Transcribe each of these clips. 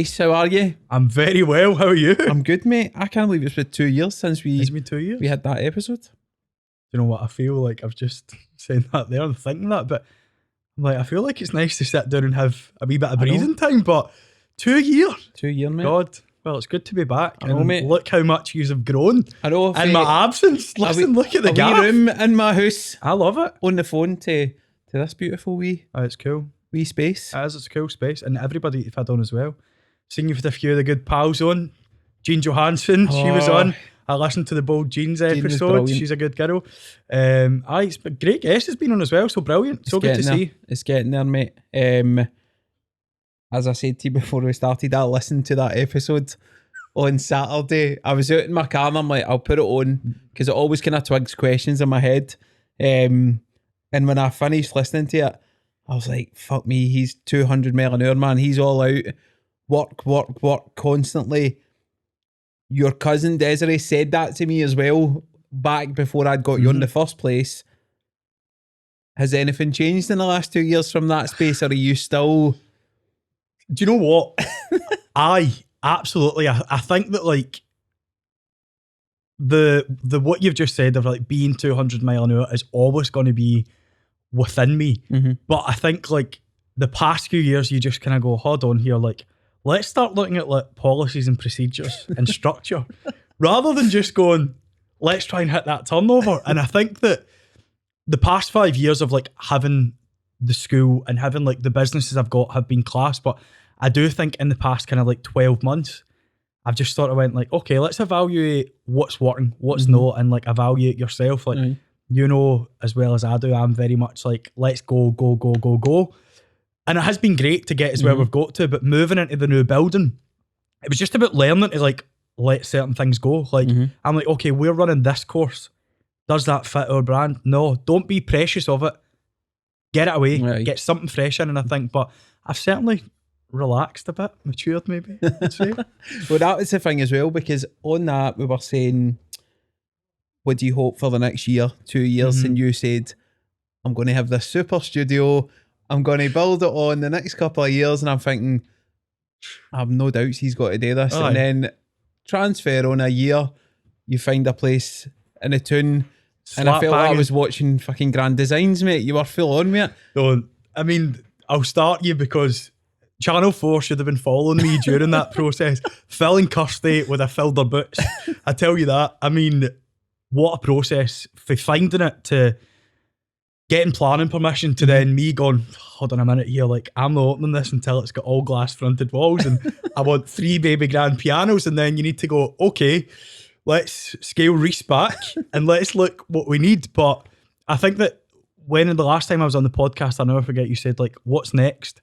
Reece, how are you? I'm very well. How are you? I'm good, mate. I can't believe it's been 2 years since It's been 2 years. we had that episode. You know what? I feel like I've just saying that there and thinking that, but I'm like, I feel like it's nice to sit down and have a wee bit of breathing time. But 2 years, 2 years, mate. God. Well, it's good to be back. I know, mate. Look how much you have grown. I know. In my absence. Listen, look at the wee gap. room in my house. I love it. On the phone to this beautiful wee It's cool. space. It's a cool space, and everybody you've had on as well. Seen you with a few of the good pals on. Jean Johansson, she was on. I listened to the Bold Jeans episode. She's a good girl. It's a great guest has been on as well. So brilliant. So good to see. It's getting there, mate. As I said to you before we started, I listened to that episode on Saturday. I was out in my car and I'm like, I'll put it on because it always kind of twigs questions in my head. And when I finished listening to it, I was like, fuck me, he's 200 mile an hour, man. He's all out. Work constantly. Your cousin Desiree said that to me as well back before I'd got you in the first place. Has anything changed in the last 2 years from that space, or are you still... Do you know what? Absolutely. I think that like the what you've just said of like being 200 mile an hour is always going to be within me. But I think like the past few years you just kind of go, hold on here, like let's start looking at like policies and procedures and structure rather than just going, let's try and hit that turnover. And I think that the past 5 years of like having the school and having like the businesses I've got have been class, but I do think in the past kind of like 12 months, I've just sort of went like, okay, let's evaluate what's working, what's not, and like evaluate yourself. Like, you know, as well as I do, I'm very much like, let's go. And it has been great to get as where we've got to, but moving into the new building, it was just about learning to like let certain things go. Like, I'm like, okay, we're running this course. Does that fit our brand? No, don't be precious of it. Get it away, get something fresh in. And I think, but I've certainly relaxed a bit, matured maybe, I'd say. Well, that was the thing as well, because on that we were saying, what do you hope for the next year, 2 years? And you said, I'm going to have this super studio, I'm going to build it on the next couple of years. And I'm thinking, I have no doubts he's got to do this. And then transfer on a year, you find a place in a town. And I felt like I was watching fucking Grand Designs, mate. You were full on, mate. Don't. I mean, I'll start you because Channel 4 should have been following me during that process. Phil and Kirsty would have filled their boots. I tell you that. I mean, what a process for finding it to getting planning permission to then me going, hold on a minute here, like I'm not opening this until it's got all glass fronted walls and I want 3 baby grand pianos. And then you need to go, okay, let's scale Reece back and let's look what we need. But I think that when the last time I was on the podcast, I'll never forget, you said like, what's next?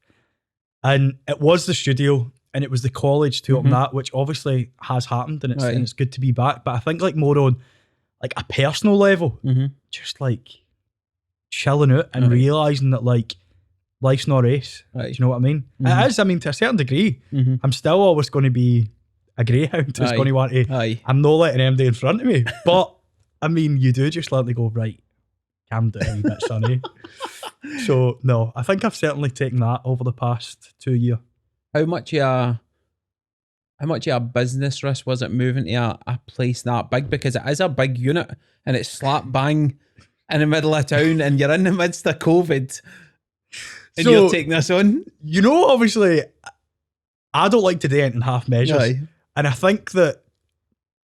And it was the studio and it was the college to open that, which obviously has happened and it's good to be back. But I think like more on like a personal level, just like chilling out and realising that like life's not a race. Do you know what I mean? It is, I mean, to a certain degree. I'm still always going to be a greyhound who's going to want to, I'm not letting MD in front of me. But I mean, you do just let me go, right, calm down a wee bit, sonny. So no, I think I've certainly taken that over the past 2 years. How much of a business risk was it moving to a place that big? Because it is a big unit and it's slap bang in the middle of town and you're in the midst of COVID and so, you're taking this on. You know, obviously, I don't like to do anything half measures. And I think that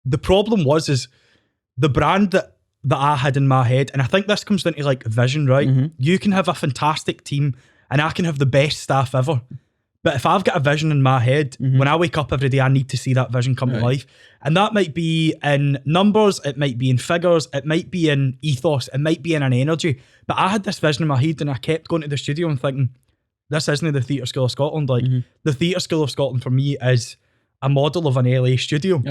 the problem is the brand that I had in my head, and I think this comes down to like vision, right? You can have a fantastic team and I can have the best staff ever. But if I've got a vision in my head, when I wake up every day, I need to see that vision come to life. And that might be in numbers, it might be in figures, it might be in ethos, it might be in an energy. But I had this vision in my head and I kept going to the studio and thinking, this isn't the Theatre School of Scotland. Like the Theatre School of Scotland for me is a model of an LA studio.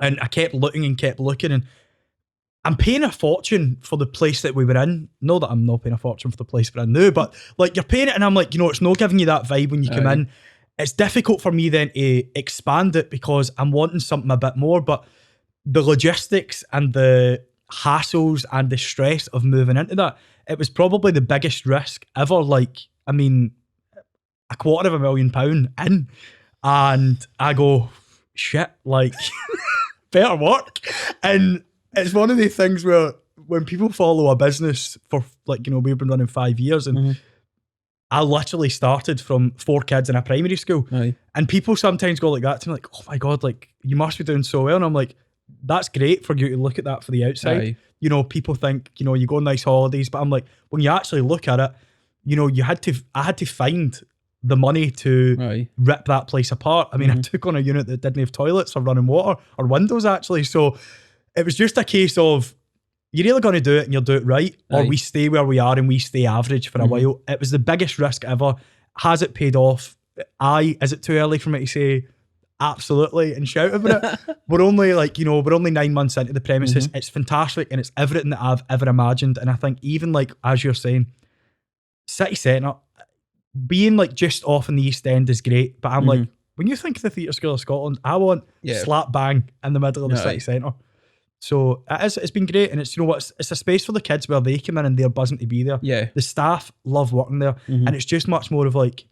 And I kept looking and I'm paying a fortune for the place that we were in. No that I'm not paying a fortune for the place we're in now, but like you're paying it and I'm like, you know, it's not giving you that vibe when you come in. It's difficult for me then to expand it because I'm wanting something a bit more, but the logistics and the hassles and the stress of moving into that, it was probably the biggest risk ever. Like, I mean, £250,000 in. And I go, shit, like, better work. And it's one of the things where when people follow a business for, like, you know, we've been running 5 years, and I literally started from 4 kids in a primary school. Aye. And people sometimes go like that to me, like, oh my God, like, you must be doing so well. And I'm like, that's great for you to look at that for the outside. Aye. You know, people think, you know, you go on nice holidays, but I'm like, when you actually look at it, you know, I had to find the money to Aye. rip that place apart. I mean, I took on a unit that didn't have toilets or running water or windows, actually. So it was just a case of, you're either going to do it and you'll do it right, or Aye. we stay where we are and we stay average for a while. It was the biggest risk ever. Has it paid off? Is it too early for me to say absolutely and shout about it? We're only, like, you know, we're only 9 months into the premises. It's fantastic and it's everything that I've ever imagined. And I think even, like, as you're saying, city centre, being, like, just off in the East End is great, but I'm like, when you think of the Theatre School of Scotland, I want slap bang in the middle of the city centre. So it's been great, and it's, you know what, it's a space for the kids where they come in and they're buzzing to be there. Yeah. The staff love working there, and it's just much more of like,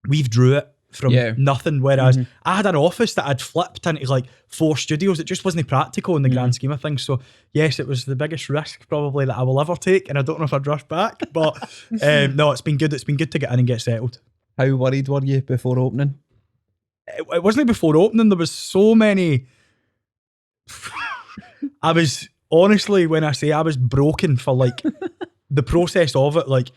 we've drew it from nothing, whereas I had an office that I'd flipped into like 4 studios. It just wasn't practical in the grand scheme of things. So yes, it was the biggest risk probably that I will ever take, and I don't know if I'd rush back, but no, it's been good. It's been good to get in and get settled. How worried were you before opening? It wasn't before opening. There was so many. I was, honestly, when I say I was broken for, like, the process of it, like,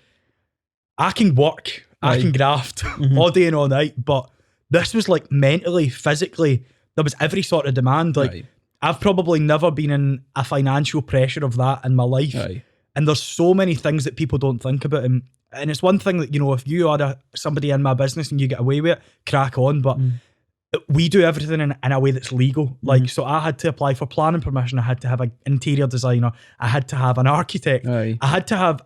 I can work, I can graft all day and all night, but this was, like, mentally, physically, there was every sort of demand. Like, I've probably never been in a financial pressure of that in my life. And there's so many things that people don't think about. And it's one thing that, you know, if you are somebody in my business and you get away with it, crack on. But we do everything in a way that's legal. Like, so I had to apply for planning permission. I had to have an interior designer. I had to have an architect. I had to have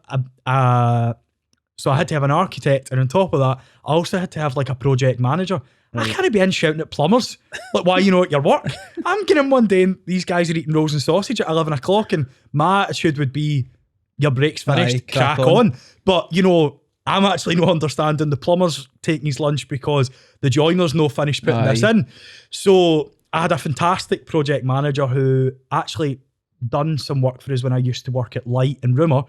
so I had to have an architect. And on top of that, I also had to have, like, a project manager. I can't be in shouting at plumbers, like, why you know at your work? I'm getting in one day and these guys are eating rolls and sausage at 11 o'clock, and my attitude would be, your break's finished, crack on. But, you know, I'm actually not understanding the plumber's taking his lunch because the joiner's no finished putting this in. So I had a fantastic project manager who actually done some work for us when I used to work at Light and Rumour.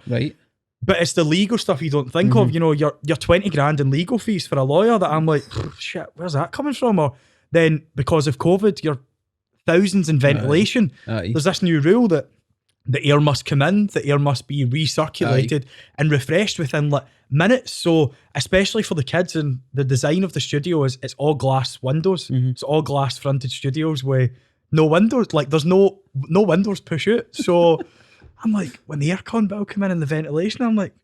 But it's the legal stuff you don't think of. You know, you're 20 grand in legal fees for a lawyer that I'm like, shit, where's that coming from? Or then because of COVID, you're thousands in ventilation. There's this new rule that the air must come in, the air must be recirculated and refreshed within, like, minutes. So especially for the kids, and the design of the studio is, it's all glass windows. It's all glass fronted studios with no windows. Like, there's no windows push out. So I'm like, when the aircon bill come in and the ventilation, I'm like,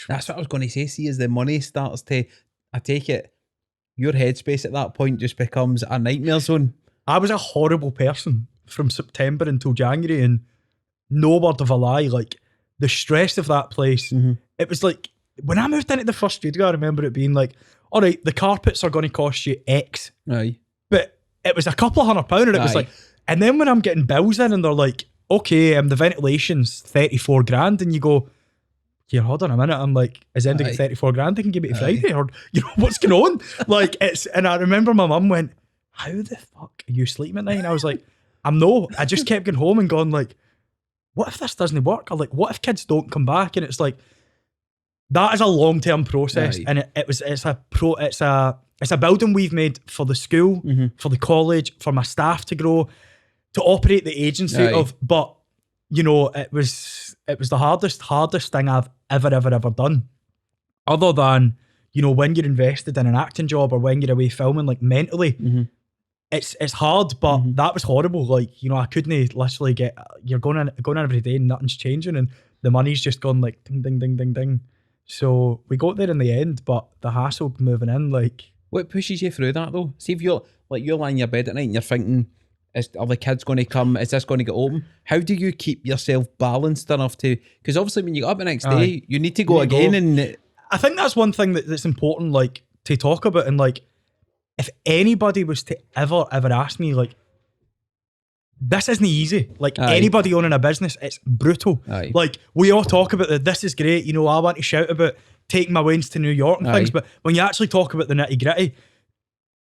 that's what I was going to say. See, as the money starts to, I take it, your headspace at that point just becomes a nightmare zone. I was a horrible person from September until January, and no word of a lie, like, the stress of that place. It was like, when I moved into the first studio, I remember it being like, all right, the carpets are going to cost you X. But it was a couple of £100, and it was like, and then when I'm getting bills in and they're like, okay, the ventilation's 34 grand, and you go, here, hold on a minute. I'm like, is ending at 34 grand? They can give me to Friday, or, you know, what's going on? Like, it's, and I remember my mum went, how the fuck are you sleeping at night? And I was like, I just kept going home and going, like, what if this doesn't work? Or, like, what if kids don't come back? And it's like, that is a long-term process. And it's a building we've made for the school, for the college, for my staff to grow, to operate the agency of, but, you know, it was the hardest thing I've ever done. Other than, you know, when you're invested in an acting job or when you're away filming, like, mentally, it's hard, but that was horrible. Like, you know, I couldn't literally you're going in every day and nothing's changing, and the money's just gone like ding, ding, ding, ding, ding. So we got there in the end, but the hassle moving in, like. What pushes you through that though? See, if you're lying in your bed at night and you're thinking, are the kids going to come? Is this going to get open? How do you keep yourself balanced enough to, because obviously when you get up the next day, you need to go again. And I think that's one thing that's important, like, to talk about. And, like, if anybody was to ever ask me, like, this isn't easy. Like, anybody owning a business, it's brutal. Like, we all talk about this is great. You know, I want to shout about taking my wins to New York and things, but when you actually talk about the nitty gritty,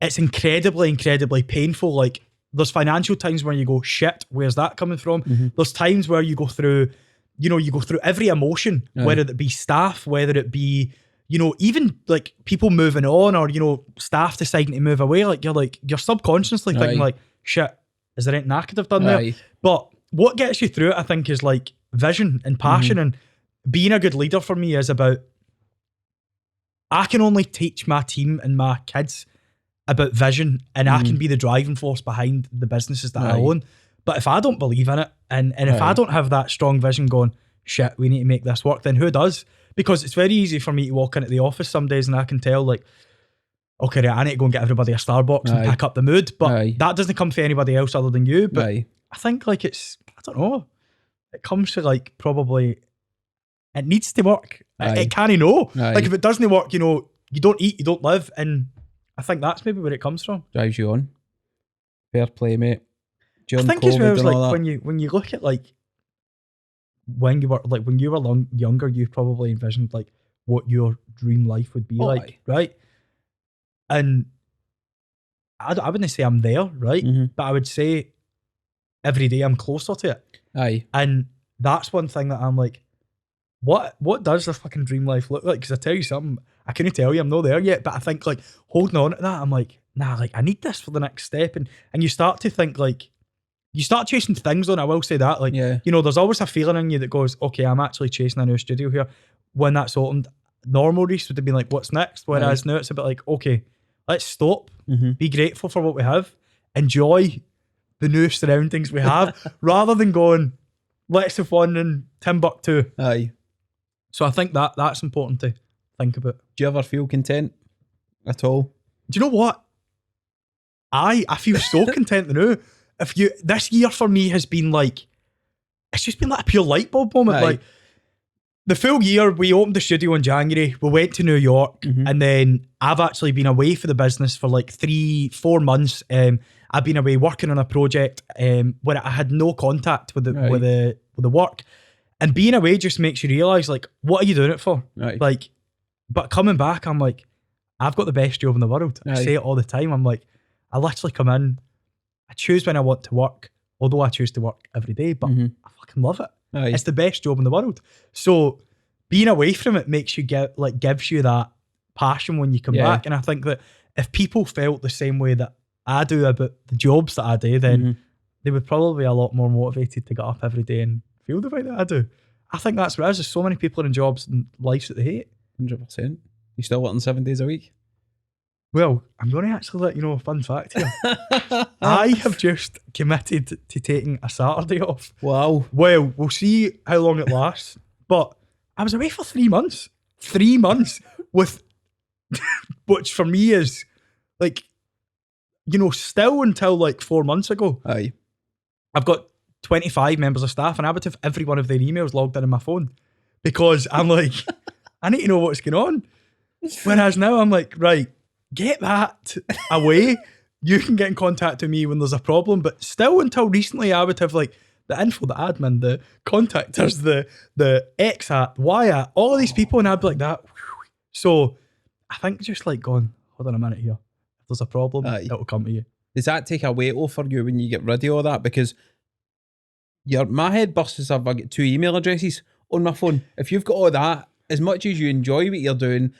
it's incredibly, incredibly painful. Like, there's financial times where you go, shit, where's that coming from? There's times where you go through, you go through every emotion, whether it be staff, whether it be, even like people moving on, or, staff deciding to move away. Like, you're subconsciously thinking like, shit, is there anything I could have done there? But what gets you through it, I think, is like vision and passion. And being a good leader for me is about, I can only teach my team and my kids about vision, and I can be the driving force behind the businesses that I own. But if I don't believe in it, and if I don't have that strong vision going, shit, we need to make this work, then who does? Because it's very easy for me to walk into the office some days and I can tell, like, okay, right, I need to go and get everybody a Starbucks and pick up the mood. But that doesn't come for anybody else other than you. But I think, like, it's, I don't know, it comes to, like, probably, it needs to work. It can't know. Like, if it doesn't work, you don't eat, you don't live. And I think that's maybe where it comes from. Drives you on. Fair play, mate. During I think COVID as well as, like, that. when you look at, like, when you were younger, you probably envisioned, like, what your dream life would be like, right? And I wouldn't say I'm there, right? But I would say every day I'm closer to it. And that's one thing that I'm like, what does the fucking dream life look like? Because I tell you something, I couldn't tell you, I'm not there yet, but I think, like, holding on to that, I'm like, nah, like, I need this for the next step. And you start to think, like, you start chasing things on, I will say that. Like, there's always a feeling in you that goes, okay, I'm actually chasing a new studio here. When that's opened, normal Reece would have been like, what's next? Whereas now it's a bit like, okay, let's stop, be grateful for what we have, enjoy the new surroundings we have, rather than going, let's have fun in Timbuktu. So I think that's important to think about. Do you ever feel content at all? Do you know what? I feel so content now. This year for me has been like, it's just been like a pure light bulb moment. Like, the full year, we opened the studio in January, we went to New York, and then I've actually been away for the business for like 3-4 months. I've been away working on a project where I had no contact with the work. And being away just makes you realise, like, what are you doing it for? Like, but coming back, I'm like, I've got the best job in the world. I say it all the time. I'm like, I literally come in, I choose when I want to work, although I choose to work every day, but I fucking love it. It's the best job in the world. So being away from it makes you gives you that passion when you come back. And I think that if people felt the same way that I do about the jobs that I do, then they would probably be a lot more motivated to get up every day and feel the way that I do. I think that's what it is. There's so many people in jobs and lives that they hate. 100%. You still working 7 days a week? Well, I'm going to actually let you know a fun fact here. I have just committed to taking a Saturday off. Wow. Well, we'll see how long it lasts. But I was away for 3 months. 3 months with, which for me is like, still until like 4 months ago. I've got 25 members of staff and I would have every one of their emails logged in my phone because I'm like, I need to know what's going on. Whereas now I'm like, right, get that away. You can get in contact with me when there's a problem. But still, until recently, I would have like the info, the admin, the contactors, the X at, Y at, all of these people, and I'd be like that. So I think just like going, hold on a minute here. If there's a problem, it'll come to you. Does that take a weight off for you when you get rid of all that? Because my head bursts if I get 2 email addresses on my phone. If you've got all that, as much as you enjoy what you're doing,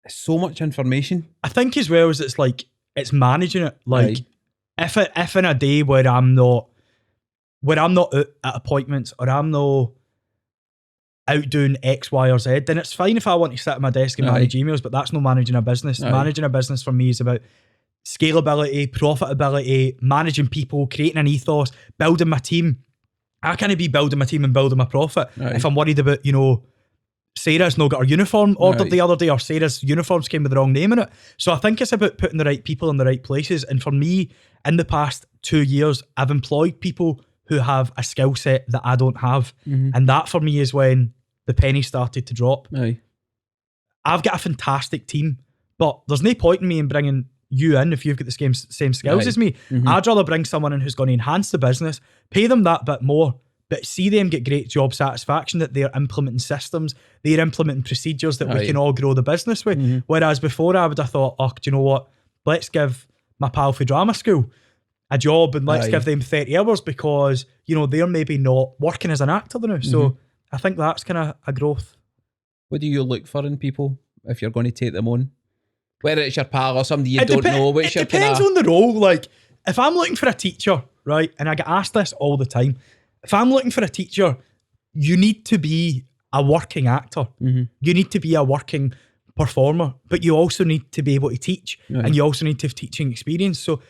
it's so much information. I think as well as it's managing it. Like if in a day where I'm not out at appointments or I'm not out doing X, Y, or Z, then it's fine if I want to sit at my desk and manage emails, but that's not managing a business. Managing a business for me is about scalability, profitability, managing people, creating an ethos, building my team. I can't be building my team and building my profit if I'm worried about, Sarah's not got her uniform ordered the other day, or Sarah's uniforms came with the wrong name in it. So I think it's about putting the right people in the right places. And for me, in the past 2 years, I've employed people who have a skill set that I don't have. And that for me is when the penny started to drop. I've got a fantastic team, but there's no point in me in bringing you in if you've got the same skills as me. I'd rather bring someone in who's going to enhance the business, pay them that bit more, but see them get great job satisfaction, that they're implementing systems, they're implementing procedures that we can all grow the business with. Whereas before I would have thought, oh, do you know what? Let's give my pal for drama school a job and let's Aye. give them 30 hours because, you know, they're maybe not working as an actor now. So I think that's kind of a growth. What do you look for in people if you're going to take them on? Whether it's your pal or somebody you don't know, which it depends on the role. Like, if I'm looking for a teacher, right, and I get asked this all the time, if I'm looking for a teacher, you need to be a working actor. You need to be a working performer, but you also need to be able to teach, and you also need to have teaching experience. So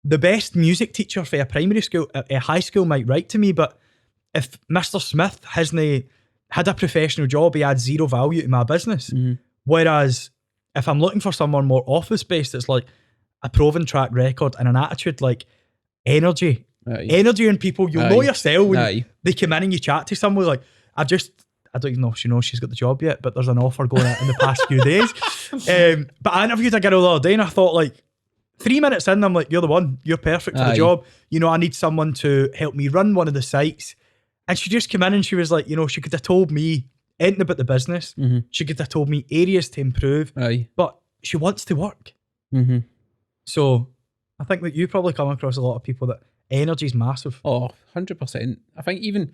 the best music teacher for a primary school, a high school might write to me, but if Mr. Smith hasn't had a professional job, he adds zero value to my business. Whereas if I'm looking for someone more office-based, it's like a proven track record and an attitude, like energy. Energy in people, you'll know yourself when they come in and you chat to someone like, I don't even know if she knows she's got the job yet, but there's an offer going out in the past few days. But I interviewed a girl the other day and I thought, like, 3 minutes in, I'm like, you're the one, you're perfect for the job. You know, I need someone to help me run one of the sites. And she just came in and she was like, you know, she could have told me anything about the business. She could have told me areas to improve, but she wants to work. So I think that you probably come across a lot of people that energy is massive. Oh, 100%. I think even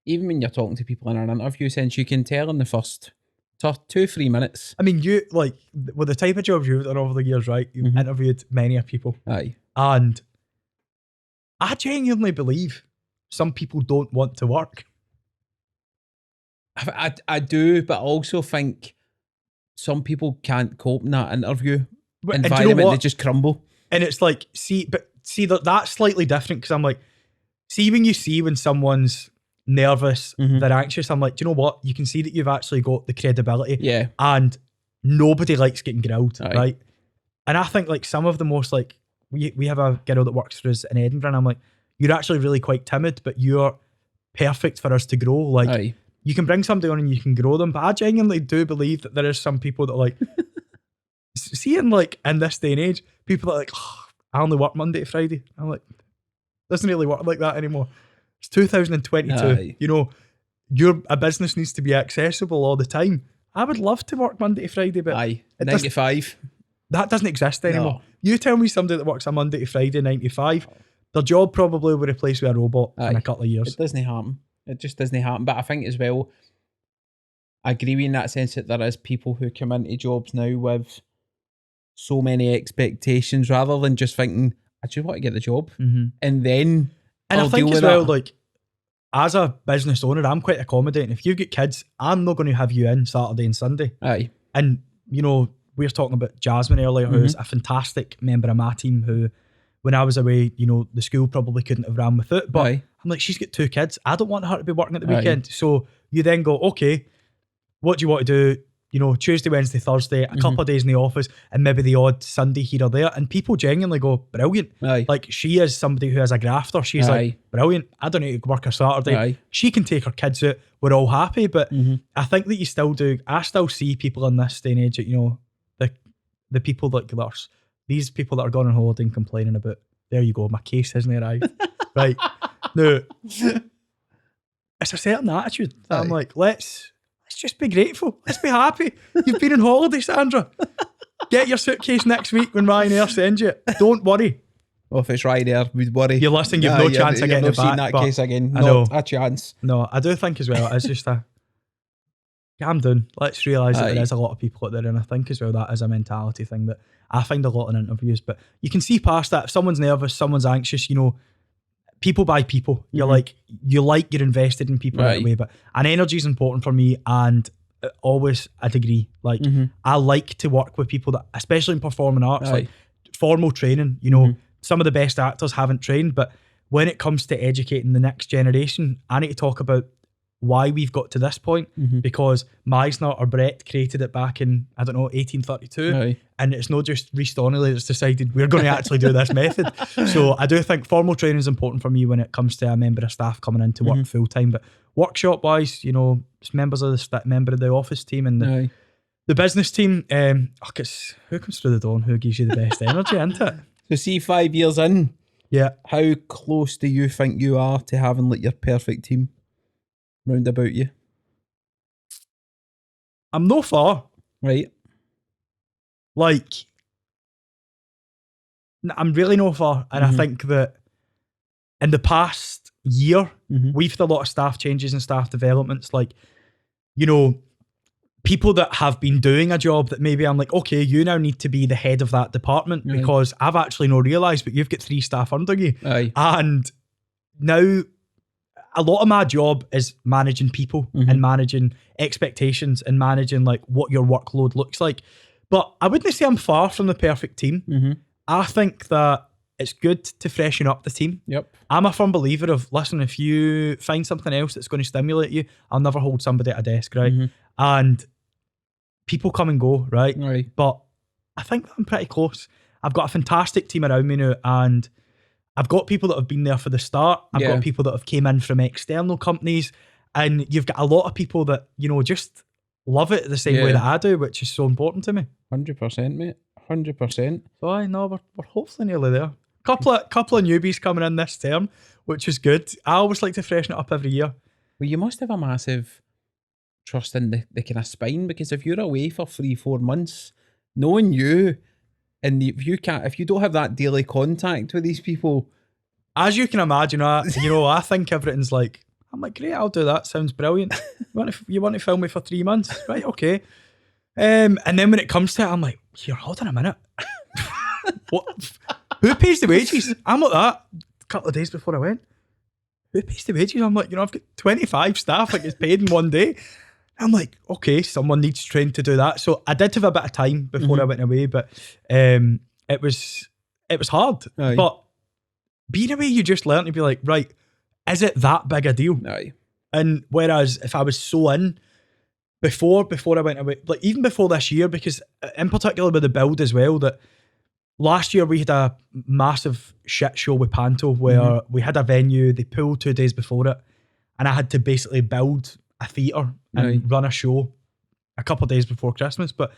when you're talking to people in an interview sense, you can tell in the first 2-3 minutes. I mean, you, like, with the type of jobs you've done over the years, right? You've interviewed many people. And I genuinely believe some people don't want to work. I do, but I also think some people can't cope in that interview environment. You know, they just crumble. And it's like, see that's slightly different because I'm like, when someone's nervous, they're anxious, I'm like, do you know what? You can see that you've actually got the credibility. Yeah. And nobody likes getting grilled, right? And I think, like, some of the most, like, we have a girl that works for us in Edinburgh and I'm like, you're actually really quite timid, but you're perfect for us to grow. Like, you can bring somebody on and you can grow them. But I genuinely do believe that there is some people that, like, seeing, like, in this day and age, people that are like, oh, I only work Monday to Friday. I'm like, doesn't really work like that anymore. It's 2022. You know, a business needs to be accessible all the time. I would love to work Monday to Friday, but 9 to 5. That doesn't exist anymore. You tell me somebody that works a Monday to Friday, 9 to 5, their job probably will be replaced with a robot in a couple of years. It doesn't happen. It just doesn't happen. But I think as well, I agree with you in that sense that there is people who come into jobs now with so many expectations rather than just thinking, I just want to get the job. And then I think as well, like, as a business owner, I'm quite accommodating. If you've got kids, I'm not going to have you in Saturday and Sunday. And, you know, we were talking about Jasmine earlier, who's a fantastic member of my team who, when I was away, you know, the school probably couldn't have ran with it. But I'm like, she's got 2 kids. I don't want her to be working at the weekend. So you then go, okay, what do you want to do? You know, Tuesday, Wednesday, Thursday, a couple of days in the office, and maybe the odd Sunday here or there. And people genuinely go, brilliant. Like, she is somebody who is a grafter. She's like, brilliant. I don't need to work a Saturday. She can take her kids out. We're all happy. But I think that you still do. I still see people in this day and age that, you know, the people that there's these people that are going on holiday and complaining about, there you go, my case hasn't arrived. Right. No. It's a certain attitude. I'm like, let's just be grateful. Let's be happy. You've been on holiday, Sandra. Get your suitcase next week when Ryanair sends you. Don't worry. Well, if it's Ryanair, we'd worry. You're listening, you've no chance of getting it back. That case again. I know. Not a chance. No, I do think as well, it's just calm down. Let's realise that there is a lot of people out there, and I think as well that is a mentality thing that I find a lot in interviews, but you can see past that. If someone's nervous, someone's anxious, you know, people by people. You're like, you're invested in people right away, but an energy is important for me, and always a degree. Like, I like to work with people that, especially in performing arts, like formal training, you know, some of the best actors haven't trained, but when it comes to educating the next generation, I need to talk about why we've got to this point, because Meisner or Brett created it back in, I don't know, 1832, and it's not just Reece Donnelly that's decided we're going to actually do this method. So I do think formal training is important for me when it comes to a member of staff coming in to work full time, but workshop wise, you know, it's members of the member of the office team and the business team. Who comes through the door and who gives you the best energy, isn't it? So see, 5 years in, how close do you think you are to having like your perfect team round about you? I'm no far. Right. Like, I'm really no for. And I think that in the past year, we've had a lot of staff changes and staff developments. Like, you know, people that have been doing a job that maybe I'm like, okay, you now need to be the head of that department because I've actually not realised, but you've got 3 staff under you. Aye. And now a lot of my job is managing people and managing expectations and managing like what your workload looks like. But I wouldn't say I'm far from the perfect team. I think that it's good to freshen up the team. Yep. I'm a firm believer of, listen, if you find something else that's going to stimulate you, I'll never hold somebody at a desk, right? And people come and go, right? But I think I'm pretty close. I've got a fantastic team around me now, and I've got people that have been there for the start. I've got people that have came in from external companies, and you've got a lot of people that, you know, just love it the same way that I do, which is so important to me. 100%, mate. 100%. So I know we're hopefully nearly there. Couple of newbies coming in this term, which is good. I always like to freshen it up every year. Well, you must have a massive trust in the kind of spine, because if you're away for 3-4 months, knowing you, and if you don't have that daily contact with these people, as you can imagine, I think everything's like, I'm like, great, I'll do that. Sounds brilliant. You want to film me for 3 months, right? Okay. And then when it comes to it, I'm like, here, hold on a minute. What? Who pays the wages? I'm like that. A couple of days before I went, who pays the wages? I'm like, I've got 25 staff, like it's paid in one day. I'm like, okay, someone needs trained to do that. So I did have a bit of time before I went away, but it was hard. Aye. But being away, you just learn to be like, right, is it that big a deal? Aye. And whereas if I was so in before I went away, like even before this year, because in particular with the build as well, that last year we had a massive shit show with Panto where we had a venue, they pulled 2 days before it, and I had to basically build a theatre and run a show a couple of days before Christmas. But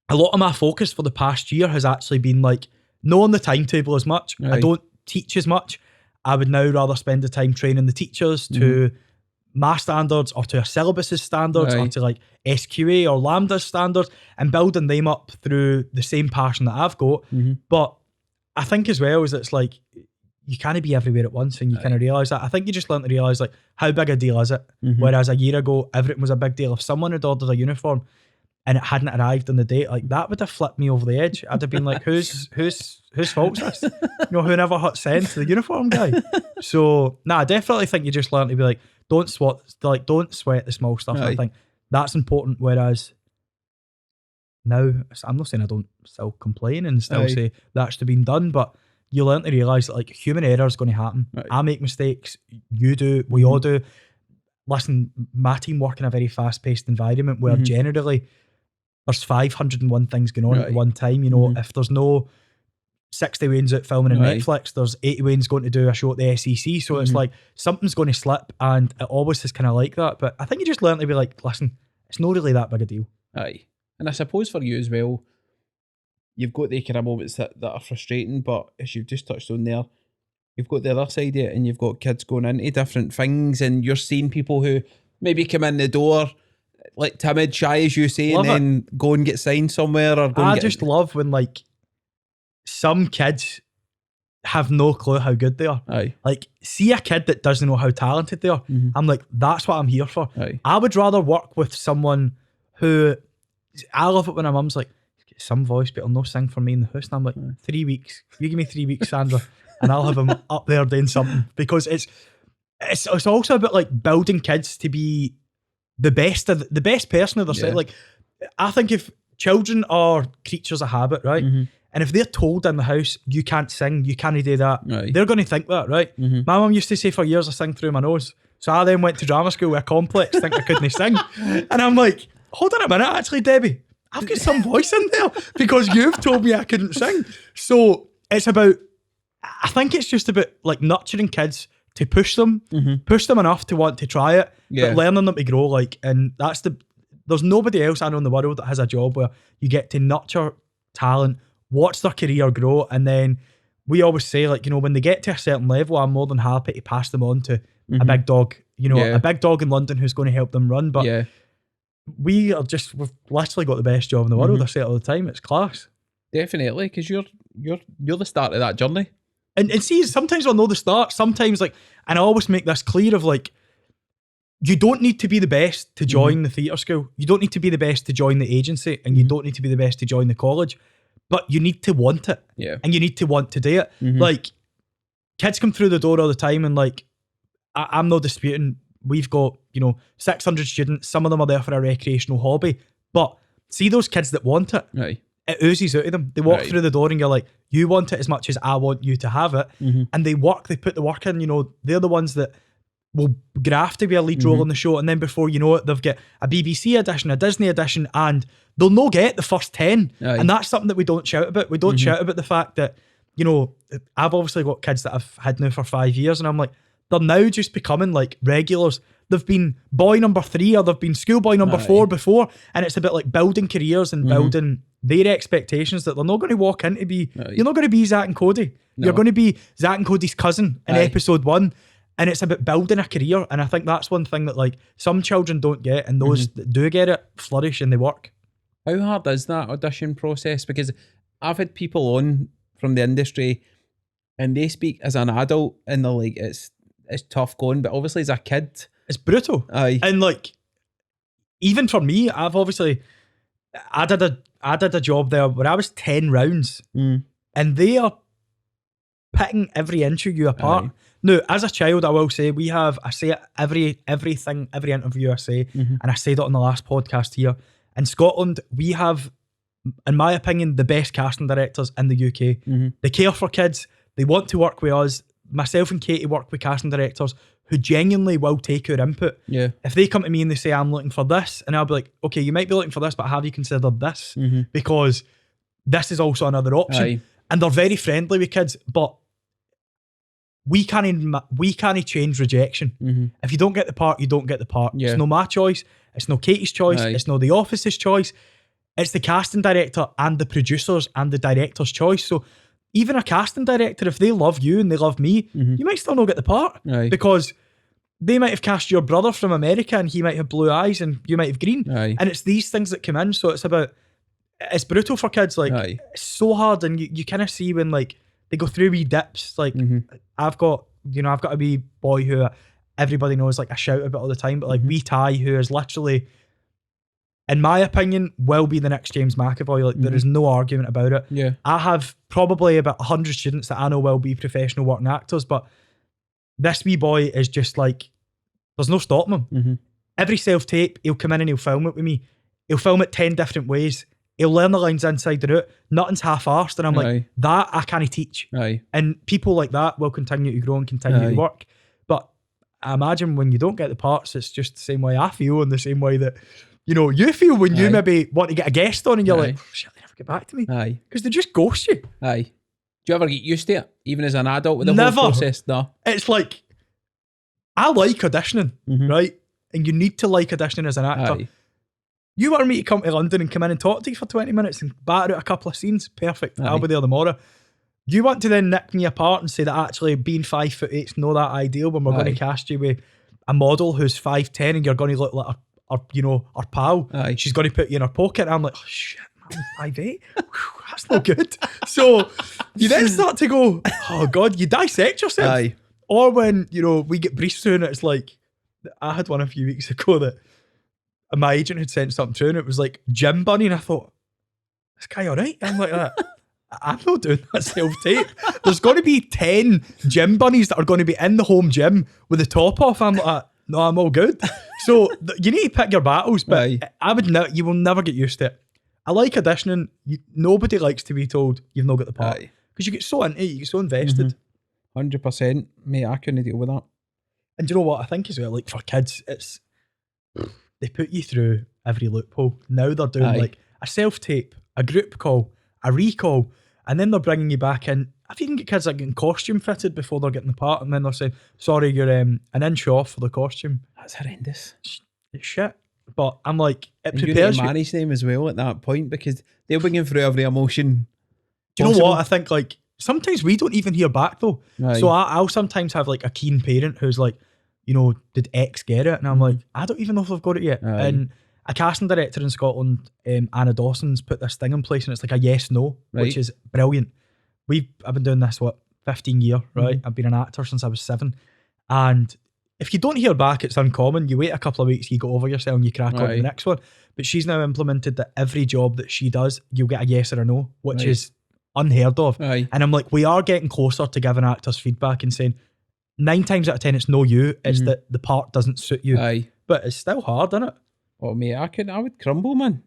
a lot of my focus for the past year has actually been like, not on the timetable as much. I don't teach as much. I would now rather spend the time training the teachers to my standards or to a syllabus's standards or to like SQA or Lambda's standards and building them up through the same passion that I've got. But I think as well is it's like, you can't be everywhere at once, and you kind of realise that. I think you just learn to realise like how big a deal is it. Whereas a year ago, everything was a big deal. If someone had ordered a uniform and it hadn't arrived on the date, like that would have flipped me over the edge. I'd have been like, whose fault's this? Who never hit send to the uniform guy? So I definitely think you just learn to be like, don't sweat the small stuff. I think that's important. Whereas now, I'm not saying I don't still complain and still say that should have been done, but you learn to realise that like human error is going to happen. I make mistakes, you do, we all do. Listen, my team work in a very fast-paced environment where generally there's 501 things going on at one time. If there's no 60 Waynes out filming on Netflix, there's 80 Waynes going to do a show at the SEC. So it's like something's going to slip, and it always is kind of like that. But I think you just learn to be like, listen, it's not really that big a deal. Aye. And I suppose for you as well, you've got the kind of moments that are frustrating, but as you've just touched on there, you've got the other side of it, and you've got kids going into different things, and you're seeing people who maybe come in the door like timid, shy as you say, and then go and get signed somewhere, or I just love when like some kids have no clue how good they are. Like, see a kid that doesn't know how talented they are. I'm like, that's what I'm here for. I would rather work with someone who, I love it when my mum's like, some voice, but he'll no sing for me in the house. And I'm like, 3 weeks. You give me 3 weeks, Sandra, and I'll have him up there doing something. Because it's also about like building kids to be the best person of their self. Like, I think if children are creatures of habit, right? And if they're told in the house, you can't sing, you can't do that, they're going to think that, right? My mum used to say for years I sing through my nose. So I then went to drama school with a complex, think I couldn't sing. And I'm like, hold on a minute, actually, Debbie, I've got some voice in there because you've told me I couldn't sing. So it's about, I think it's just about like nurturing kids to push them enough to want to try it, but learning them to grow. Like, and there's nobody else I know in the world that has a job where you get to nurture talent, watch their career grow, and then we always say like, when they get to a certain level, I'm more than happy to pass them on to a big dog, a big dog in London who's going to help them run. But we've literally got the best job in the world. I say it all the time. It's class. Definitely, because you're the start of that journey. And see, sometimes I'll know the start, sometimes like, and I always make this clear of like, you don't need to be the best to join the theatre school. You don't need to be the best to join the agency, and you don't need to be the best to join the college, but you need to want it. Yeah. And you need to want to do it. Like, kids come through the door all the time, and like, I'm not disputing, we've got, 600 students, some of them are there for a recreational hobby, but see those kids that want it, Right. it oozes out of them. They walk Right. through the door and you're like, you want it as much as I want you to have it. And they put the work in, they're the ones that will graft to be a lead role in the show, and then before you know it, they've got a BBC edition, a Disney edition, and they'll not get the first 10. Aye. And that's something that we don't shout about. We don't shout about the fact that, I've obviously got kids that I've had now for 5 years, and I'm like, they're now just becoming like regulars. They've been boy number 3 or they've been schoolboy number 4 before, and it's a bit like building careers and building their expectations that they're not going to walk in to be. You're not going to be Zach and Cody. No. You're going to be Zach and Cody's cousin in Aye. episode 1, and it's about building a career. And I think that's one thing that like some children don't get, and those that do get it flourish and they work. How hard is that audition process? Because I've had people on from the industry, and they speak as an adult, and they're like, it's tough going, but obviously as a kid, It's brutal. aye, And like, even for me, I did a job there where I was 10 rounds, and they are picking every inch of you apart. Aye. Now, as a child, I will say I say it every interview I say, and I said it on the last podcast here. In Scotland, we have, in my opinion, the best casting directors in the UK. They care for kids. They want to work with us. Myself and Katie work with casting directors who genuinely will take our input. yeah, If they come to me and they say, I'm looking for this, and I'll be like, okay, you might be looking for this, but have you considered this? Because this is also another option. Aye. And they're very friendly with kids, but we can't change rejection. If you don't get the part, you don't get the part. Yeah. It's no my choice. It's no Katie's choice. Aye. It's no the office's choice. It's the casting director and the producers and the director's choice. So even a casting director, if they love you and they love me, you might still not get the part. Aye. Because they might have cast your brother from America and he might have blue eyes and you might have green. Aye. And it's these things that come in. So it's brutal for kids. Like, Aye. it's so hard. And you kind of see when like they go through wee dips. Like, I've got a wee boy who everybody knows, like I shout about all the time, but like wee Ty, who is literally, in my opinion, will be the next James McAvoy. Like, there is no argument about it. Yeah. I have probably about 100 students that I know will be professional working actors, but this wee boy is just like, there's no stopping him. Every self-tape, he'll come in and he'll film it with me. He'll film it 10 different ways. He'll learn the lines inside and out. Nothing's half-arsed. And I'm like, Aye. that I can't teach. Aye. And people like that will continue to grow and continue Aye. to work. But I imagine when you don't get the parts, it's just the same way I feel and the same way that, you feel when you Aye. maybe want to get a guest on and you're Aye. like, oh, shit, they never get back to me. Aye. Because they just ghost you. Aye. Do you ever get used to it, even as an adult with the Never. whole process? No. It's like, I like auditioning, right? And you need to like auditioning as an actor. Aye. You want me to come to London and come in and talk to you for 20 minutes and batter out a couple of scenes? Perfect. Aye. I'll be there tomorrow. You want to then nick me apart and say that actually being 5'8" not that ideal when we're going Aye. to cast you with a model who's 5'10" and you're going to look like our pal. Aye. She's going to put you in her pocket. And I'm like, oh shit, man, 5'8"? Whew, that's not good. So you then start to go, oh God, you dissect yourself. Aye. Or when, we get briefs through and it's like, I had one a few weeks ago that my agent had sent something through and it was like Gym Bunny, and I thought, this guy all right? I'm like that. I'm not doing that self-tape. There's going to be 10 gym bunnies that are going to be in the home gym with the top off. I'm like, no, I'm all good. So you need to pick your battles, but Aye. you will never get used to it. I like auditioning. Nobody likes to be told you've not got the part. Aye. Because you get so into it, you get so invested. 100%. Mate, I couldn't deal with that. And do you know what I think as well? Like for kids, it's they put you through every loophole. Now they're doing Aye. like a self-tape, a group call, a recall, and then they're bringing you back in. I've even got kids that getting costume fitted before they're getting the part, and then they're saying, sorry, you're an inch off for the costume. That's horrendous. It's shit. But I'm like, it And you need prepares to you. manage them as well at that point, because they'll bring you through every emotion. Do you know possible. what? I think like sometimes we don't even hear back though. Aye. So I'll sometimes have like a keen parent who's like, did X get it? And I'm like, I don't even know if I've got it yet. Aye. And a casting director in Scotland, Anna Dawson's put this thing in place and it's like a yes, no, which Right. is brilliant. I've been doing this, 15 years, right? I've been an actor since I was 7. And if you don't hear back, it's uncommon. You wait a couple of weeks, you go over yourself and you crack on to the next one. But she's now implemented that every job that she does, you'll get a yes or a no, which is unheard of. And I'm like, we are getting closer to giving actors feedback and saying 9 times out of 10 it's no you, it's that the part doesn't suit you. But it's still hard, isn't it? Oh mate, I would crumble, man.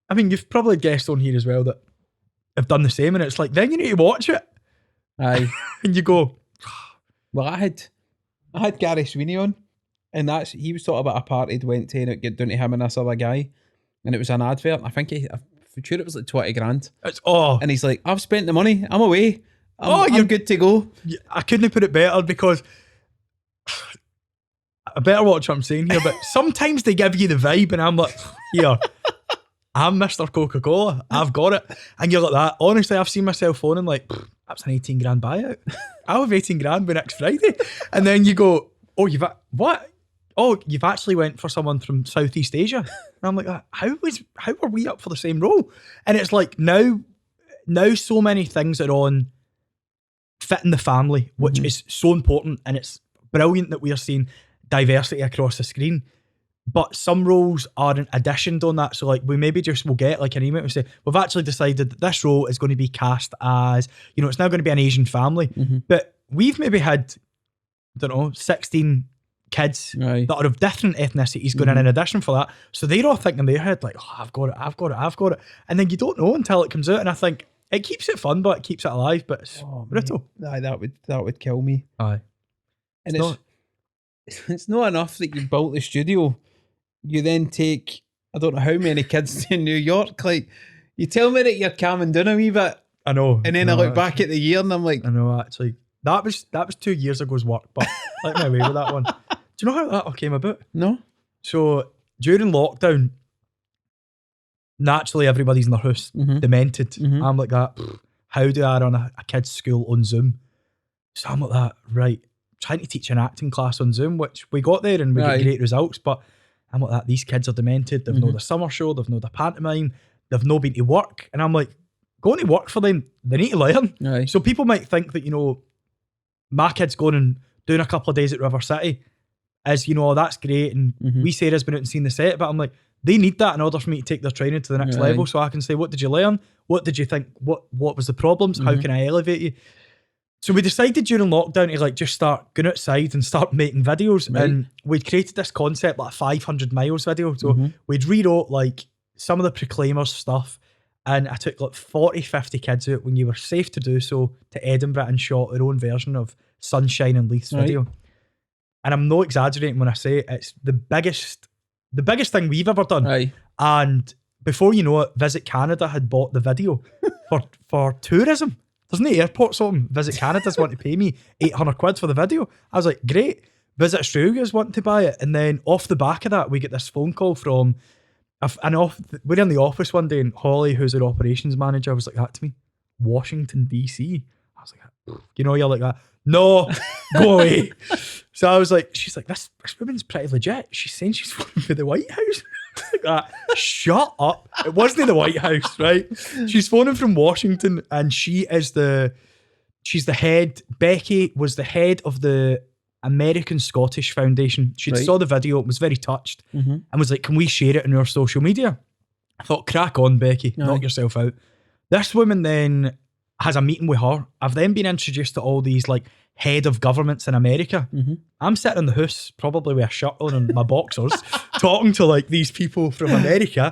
I mean, you've probably guessed on here as well that have done the same, and it's like, then you need to watch it. And you go, well, I had Gary Sweeney on, and he was talking about a party they went to, and it get down to him and this other guy, and it was an advert. I think I'm sure it was like 20 grand. And he's like, I've spent the money, I'm away. I'm good to go. I couldn't put it better, because I better watch what I'm saying here, but sometimes they give you the vibe, and I'm like, here, I'm Mr. Coca-Cola, I've got it. And you're like that. Honestly, I've seen myself phoning like, that's an 18 grand buyout. I'll have 18 grand by next Friday. And then you go, oh, what? Oh, you've actually went for someone from Southeast Asia. And I'm like, how are we up for the same role? And it's like, now so many things are on fitting the family, which is so important, and it's brilliant that we are seeing diversity across the screen. But some roles are an addition on that. So like, we maybe just will get like an email and say, we've actually decided that this role is going to be cast as, it's now going to be an Asian family. But we've maybe had, 16 kids that are of different ethnicities going in addition for that. So they're all thinking in their head like, oh, I've got it. And then you don't know until it comes out. And I think it keeps it fun, but it keeps it alive. But it's brutal. That would kill me. Aye. And it's not enough that you built the studio. You then take, I don't know how many kids to New York. Like, you tell me that you're calming down a wee bit. I know. And then I look back at the year and I'm like, I know, actually. That was 2 years ago's work, but let me away with that one. Do you know how that all came about? No. So during lockdown, naturally everybody's in their house, demented. I'm like that. How do I run a kid's school on Zoom? So I'm like that, right. Trying to teach an acting class on Zoom, which we got there and we got great results, but I'm like that, these kids are demented, they've no the summer show, they've no the pantomime, they've no been to work, and I'm like, going to work for them, they need to learn. So people might think that, my kid's going and doing a couple of days at River City is, that's great, and we Sarah's been out and seen the set, but I'm like, they need that in order for me to take their training to the next level, so I can say, what did you learn? What did you think? What was the problems? How can I elevate you? So we decided during lockdown to like just start going outside and start making videos. And we'd created this concept, like a 500 miles video. So we'd rewrote like some of the Proclaimers stuff. And I took like 40, 50 kids out when you were safe to do so to Edinburgh and shot our own version of Sunshine and Leith's video. And I'm not exaggerating when I say it's the biggest thing we've ever done. And before you know it, Visit Canada had bought the video for tourism. There's no airport something. Visit Canada's want to pay me 800 quid for the video. I was like, great. Visit Australia's wanting to buy it. And then off the back of that, we get this phone call from, we're in the office one day, and Holly, who's our operations manager, was like that to me, Washington, DC. I was like, you're like that. No, go away. So I was like, she's like, this woman's pretty legit. She's saying she's phoning for the White House. Like that. Shut up. It wasn't the White House, right? She's phoning from Washington, and she's the head. Becky was the head of the American Scottish Foundation. She saw the video, was very touched, and was like, can we share it in our social media? I thought, crack on, Becky, knock yourself out. This woman then has a meeting with her. I've then been introduced to all these like head of governments in America. I'm sitting in the house, probably with a shirt on and my boxers, talking to like these people from America.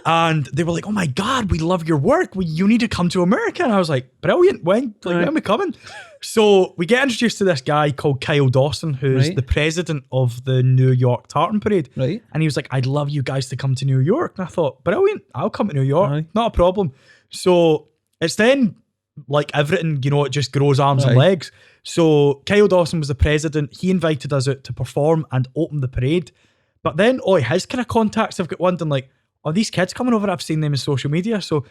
And they were like, oh my God, we love your work. You need to come to America. And I was like, brilliant. When are we coming? So we get introduced to this guy called Kyle Dawson, who's the president of the New York Tartan Parade. And he was like, I'd love you guys to come to New York. And I thought, brilliant, I'll come to New York. Not a problem. So it's then like everything, it just grows arms and legs. So Kyle Dawson was the president. He invited us out to perform and open the parade. But then all his kind of contacts have got wondering like, are these kids coming over? I've seen them in social media. So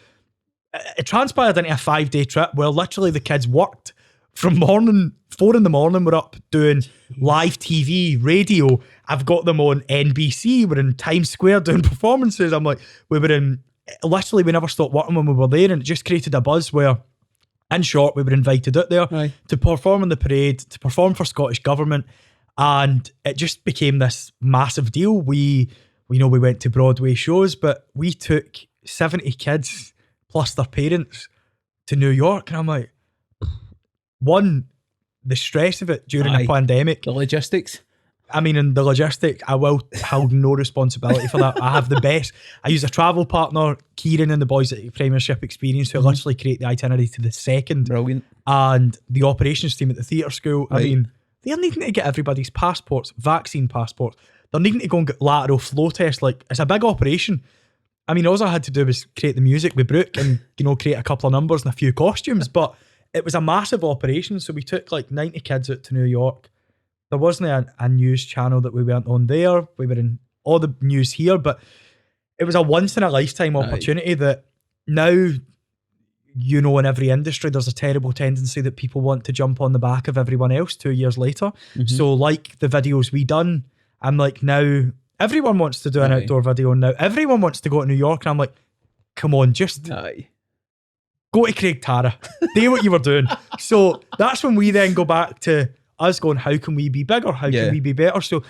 it transpired into a 5-day trip where literally the kids worked from 4 a.m. we're up doing live TV, radio. I've got them on NBC. We're in Times Square doing performances. I'm like, we never stopped working when we were there, and it just created a buzz where In short, we were invited out there Aye. to perform in the parade, to perform for Scottish Government, and it just became this massive deal. We went to Broadway shows, but we took 70 kids plus their parents to New York, and I'm like, one, the stress of it during a pandemic. The logistics. I mean, in the logistic, I will hold no responsibility for that. I have the best. I use a travel partner, Kieran and the boys at Premiership Experience, who literally create the itinerary to the second. Brilliant. And the operations team at the theatre school. Right. I mean, they're needing to get everybody's passports, vaccine passports. They're needing to go and get lateral flow tests. Like, it's a big operation. I mean, all I had to do was create the music with Brooke and, create a couple of numbers and a few costumes. But it was a massive operation. So we took like 90 kids out to New York. There wasn't a news channel that we weren't on there. We were in all the news here, but it was a once in a lifetime opportunity that now, in every industry, there's a terrible tendency that people want to jump on the back of everyone else 2 years later. So like the videos we done, I'm like, now everyone wants to do an outdoor video now. Everyone wants to go to New York. And I'm like, come on, just go to Craig Tara. Do what you were doing. So that's when we then go back to us going, how can we be bigger? How can we be better? So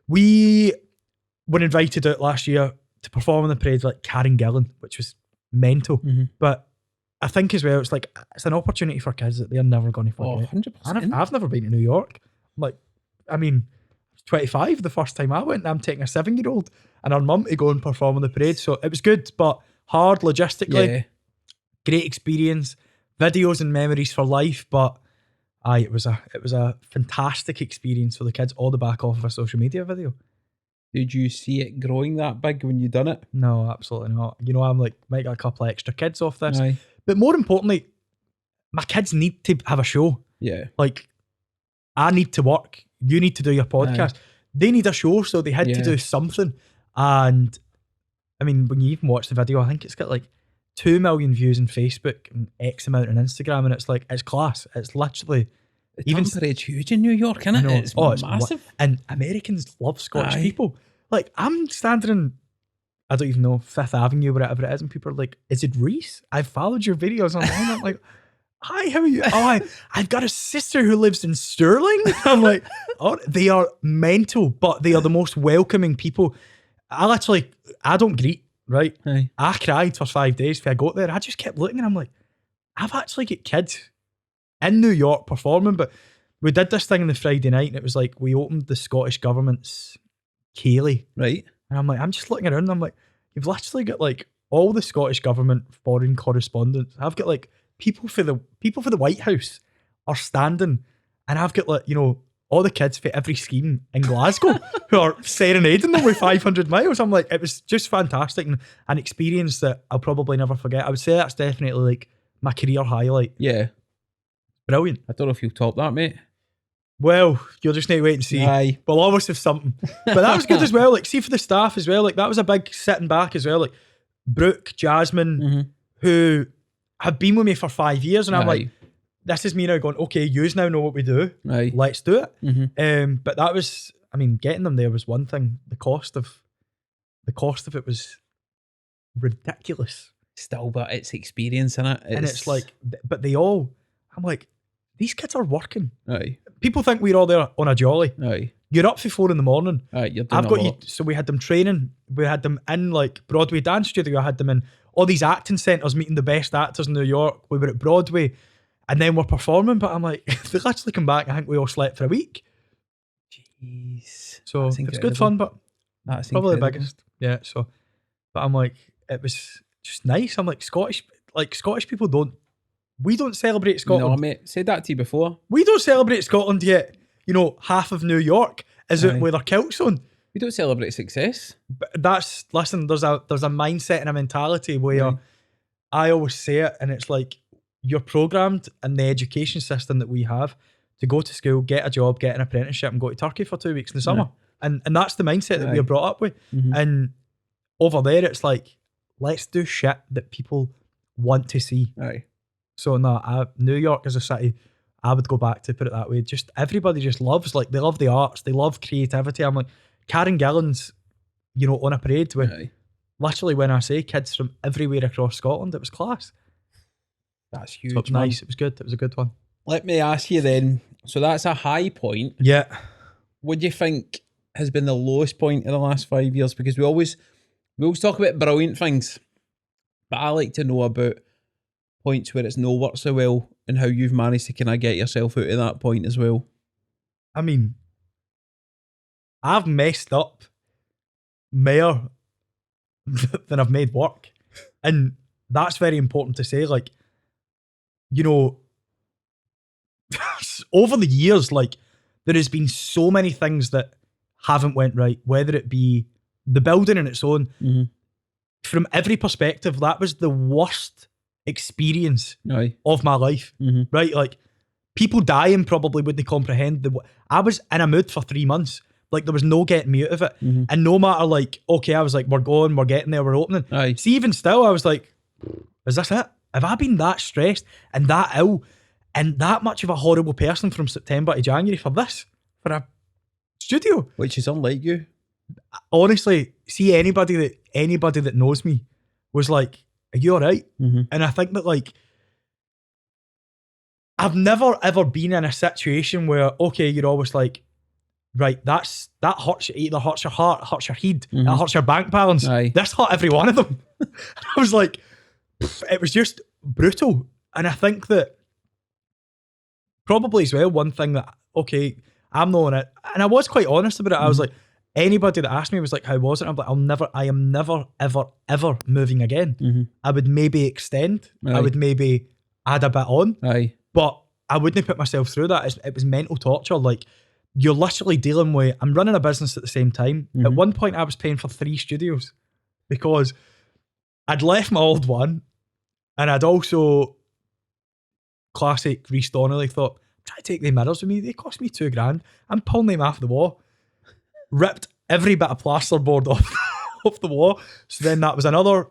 we were invited out last year to perform in the parade like Karen Gillan, which was mental. But I think as well, it's an opportunity for kids that they're never going to forget. 100%. I've never been to New York. Like, I mean, I was 25 the first time I went, and I'm taking a 7-year-old and her mum to go and perform in the parade. So it was good, but hard logistically. Yeah. Great experience, videos and memories for life. But it was a fantastic experience for the kids, all the back off of a social media video. Did you see it growing that big when you done it? No, absolutely not. I'm like, might get a couple of extra kids off this. Aye. But more importantly, my kids need to have a show. Yeah. Like, I need to work. You need to do your podcast. They need a show, so they had to do something. And I mean, when you even watch the video, I think it's got like 2 million views on Facebook and X amount on Instagram, and it's like, it's class. It's literally Even parade's huge in New York, isn't it? It's massive. And Americans love Scottish people. Like, I'm standing in, I don't even know, Fifth Avenue, whatever it is, and people are like, is it Reece? I've followed your videos online. I'm like, hi, how are you? Oh, I've got a sister who lives in Stirling. I'm like, oh, they are mental, but they are the most welcoming people. I don't greet, right? Aye. I cried for 5 days before I got there. I just kept looking and I'm like, I've actually got kids in New York performing. But we did this thing on the Friday night, and it was like, we opened the Scottish Government's Cayley. Right. And I'm like, I'm just looking around and I'm like, you've literally got like all the Scottish Government foreign correspondents. I've got like people for the White House are standing, and I've got like, all the kids for every scheme in Glasgow who are serenading them with 500 miles. I'm like, it was just fantastic, and an experience that I'll probably never forget. I would say that's definitely like my career highlight. Yeah. Brilliant. I don't know if you'll top that, mate. Well, you'll just need to wait and see. Aye. We'll always have something. But that was good as well. Like, see, for the staff as well, like that was a big sitting back as well. Like Brooke, Jasmine, who have been with me for 5 years, and I'm like, this is me now going, okay, yous now know what we do. Aye. Let's do it. But that was, I mean, getting them there was one thing. The cost of it was ridiculous. Still, but it's experience, innit? And it's like, but I'm like, these kids are working. Aye. People think we're all there on a jolly. Aye. You're up for 4 a.m. Aye, you're doing I've got you. So we had them training. We had them in like Broadway dance studio. I had them in all these acting centres meeting the best actors in New York. We were at Broadway, and then we're performing. But I'm like, they actually come back. I think we all slept for a week. Jeez. So it was good fun, but that's probably incredible. the biggest. Yeah. So, but I'm like, it was just nice. I'm like, Scottish people we don't celebrate Scotland. No, mate. Said that to you before. We don't celebrate Scotland yet. Half of New York is out with their kilts on. We don't celebrate success. But there's a mindset and a mentality where I always say it, and it's like, you're programmed in the education system that we have to go to school, get a job, get an apprenticeship, and go to Turkey for 2 weeks in the summer. And that's the mindset that we are brought up with. And over there, it's like, let's do shit that people want to see. Aye. So New York as a city, I would go back to, put it that way. Just everybody just loves, like, they love the arts, they love creativity. I'm like, Karen Gillan's, on a parade with literally, when I say kids from everywhere across Scotland, it was class. That's So huge, it was man. nice. It was good. It was a good one. Let me ask you then. So that's a high point. Yeah. What do you think has been the lowest point in the last 5 years? Because we always talk about brilliant things, but I like to know about points where it's no worked so well and how you've managed to kind of get yourself out of that point as well. I mean, I've messed up more than I've made work. And that's very important to say. Like, you know, over the years, like, there has been so many things that haven't went right, whether it be the building in its own. Mm-hmm. From every perspective, that was the worst experience Aye. of my life, right? Like, people dying probably wouldn't comprehend I was in a mood for 3 months. Like, there was no getting me out of it. And no matter, like, okay, I was like, we're going, we're getting there, we're opening. Aye. See, even still, I was like, is this it? Have I been that stressed and that ill and that much of a horrible person from September to January for this? For a studio? Which is unlike you. Honestly, see, anybody that knows me was like, are you all right? And I think that, like, I've never ever been in a situation where, okay, you're always like, right, that hurts you. It either hurts your heart, hurts your head, it hurts your bank balance. Aye. This hurt every one of them. I was like, it was just brutal. And I think that probably as well, one thing that, okay, I'm not on it, and I was quite honest about it. I was like, anybody that asked me was like, how was it? I'm like, I am never, ever moving again. I would maybe extend. Aye. I would maybe add a bit on. Aye. But I wouldn't put myself through that. It was mental torture. Like, you're literally dealing with, I'm running a business at the same time. At one point, I was paying for 3 studios because I'd left my old one and I'd also, classic Reece Donnelly, thought, try to take the mirrors with me. They cost me $2,000. I'm pulling them off the wall. Ripped every bit of plasterboard off the wall. So then that was another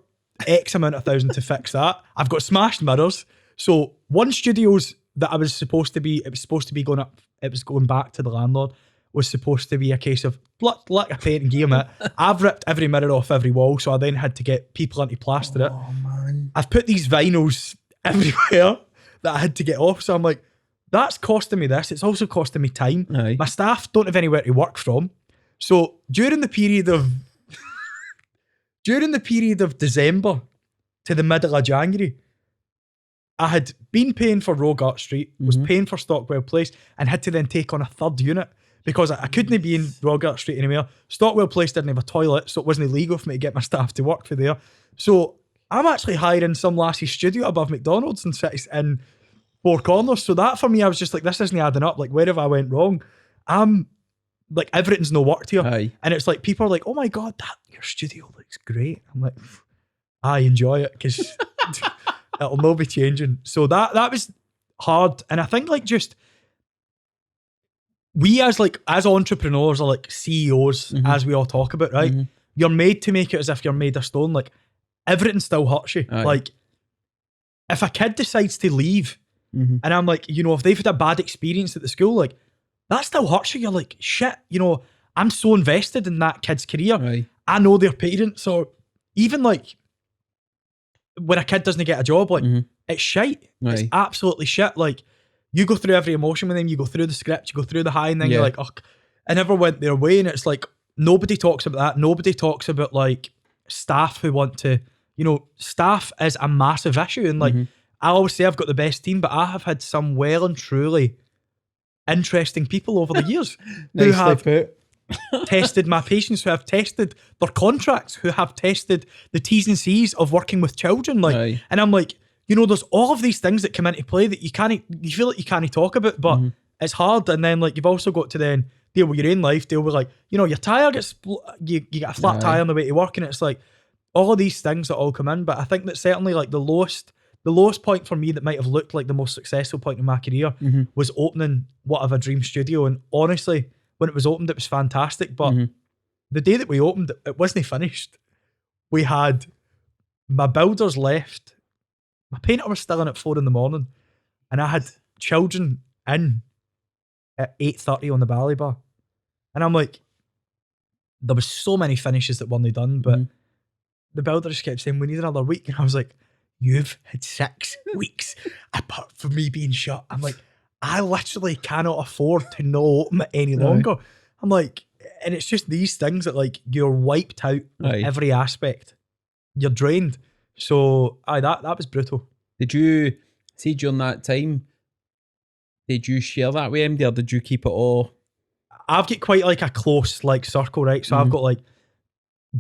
X amount of thousand to fix that. I've got smashed mirrors. So one studio's that it was supposed to be going up, it was going back to the landlord, was supposed to be a case of like a paint and game it. I've ripped every mirror off every wall, so I then had to get people in to plaster it. Oh, man. I've put these vinyls everywhere that I had to get off, so I'm like, that's costing me this. It's also costing me time. Aye. My staff don't have anywhere to work from. So during the period of December to the middle of January, I had been paying for Rogart Street, was paying for Stockwell Place, and had to then take on a third unit because I couldn't be in Rogart Street anymore. Stockwell Place didn't have a toilet, so it wasn't illegal for me to get my staff to work for there. So I'm actually hiring some lassie's studio above McDonald's in Four Corners. So that for me, I was just like, this isn't adding up. Like, where have I went wrong? I'm like, everything's no worked here. Aye. And it's like, people are like, oh my God, your studio looks great. I'm like, I enjoy it because it'll not be changing. So that was hard. And I think, like, just we as entrepreneurs or like CEOs, as we all talk about, right? You're made to make it as if you're made of stone. Like, everything still hurts you. Aye. Like, if a kid decides to leave and I'm like, you know, if they've had a bad experience at the school, like, that still hurts you. You're like, shit, you know, I'm so invested in that kid's career. Aye. I know their parents. So even like when a kid doesn't get a job, like, it's shite. Aye. It's absolutely shit. Like, you go through every emotion with them, you go through the script, you go through the high, and then you're like, oh, I never went their way. And it's like, nobody talks about that. Nobody talks about like staff who want to, you know, staff is a massive issue. And like, I always say I've got the best team, but I have had some well and truly interesting people over the years who have tested my patience, who have tested their contracts, who have tested the T's and C's of working with children. Like, Aye. and I'm like, you know, there's all of these things that come into play that you feel like you can't talk about, but it's hard. And then like, you've also got to then deal with your own life, deal with like, you know, your tire gets, you get a flat tire on the way to work, and it's like all of these things that all come in. But I think that certainly like the lowest point for me that might have looked like the most successful point in my career was opening what of a dream studio. And honestly, when it was opened, it was fantastic. But the day that we opened, it wasn't finished. We had my builders left. My painter was still in at 4 a.m, and I had children in at 8:30 on the Bally Bar. And I'm like, there was so many finishes that weren't done, but the builder just kept saying, we need another week. And I was like, you've had 6 weeks apart from me being shut. I'm like, I literally cannot afford to not open it any longer. I'm like, and it's just these things that like you're wiped out of every aspect. You're drained. So that was brutal. Did you see during that time, did you share that with MD or did you keep it all? I've got quite like a close like circle, right? So I've got like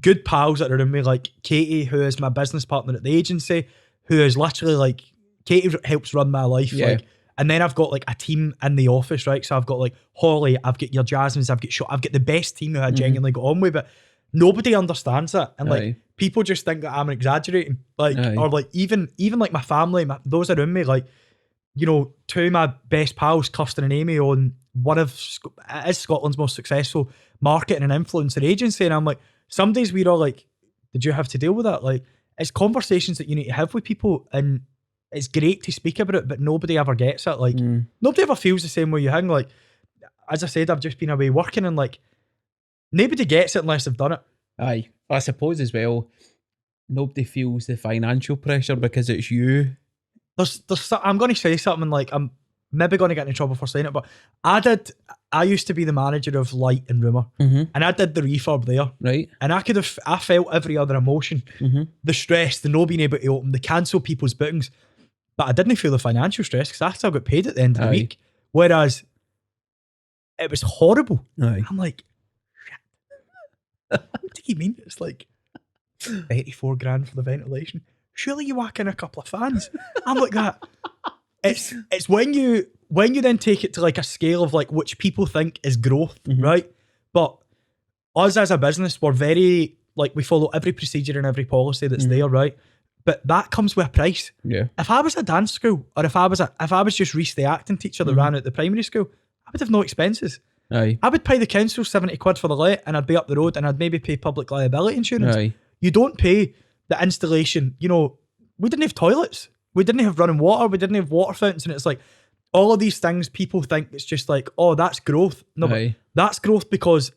good pals that are in me, like Katie, who is my business partner at the agency, who is literally like, Katie helps run my life. Like, and then I've got like a team in the office, right? So I've got like Holly, I've got your Jasmine's, I've got the best team who I genuinely got on with, but nobody understands that. And like, people just think that I'm exaggerating. Like, or like even like my family, those around me, like, you know, 2 of my best pals, Kirsten and Amy, on one of is Scotland's most successful marketing and influencer agency. And I'm like, some days we're all like, did you have to deal with that? Like, it's conversations that you need to have with people, and it's great to speak about it, but nobody ever gets it. Like, nobody ever feels the same way you hang. Like, as I said, I've just been away working, and like, nobody gets it unless they've done it. Aye. I suppose as well, nobody feels the financial pressure because it's you. I'm going to say something, like, I'm maybe going to get in trouble for saying it, but I used to be the manager of Light and Rumour, and I did the refurb there. Right. And I felt every other emotion, the stress, the not being able to open, the cancel people's bookings, but I didn't feel the financial stress because I still got paid at the end of the week. Whereas it was horrible. I'm like, shit. What do you mean? It's like 84 grand for the ventilation. Surely you whack in a couple of fans. I'm like that. It's when you then take it to like a scale of like which people think is growth, right? But us as a business, we're very like, we follow every procedure and every policy that's there, right? But that comes with a price. Yeah. If I was a dance school, or if I was just Reece the acting teacher that ran out the primary school, I would have no expenses. Aye. I would pay the council 70 quid for the let, and I'd be up the road, and I'd maybe pay public liability insurance. Aye. You don't pay the installation. You know, we didn't have toilets. We didn't have running water. We didn't have water fountains. And it's like, all of these things, people think it's just like, oh, that's growth. No, but that's growth because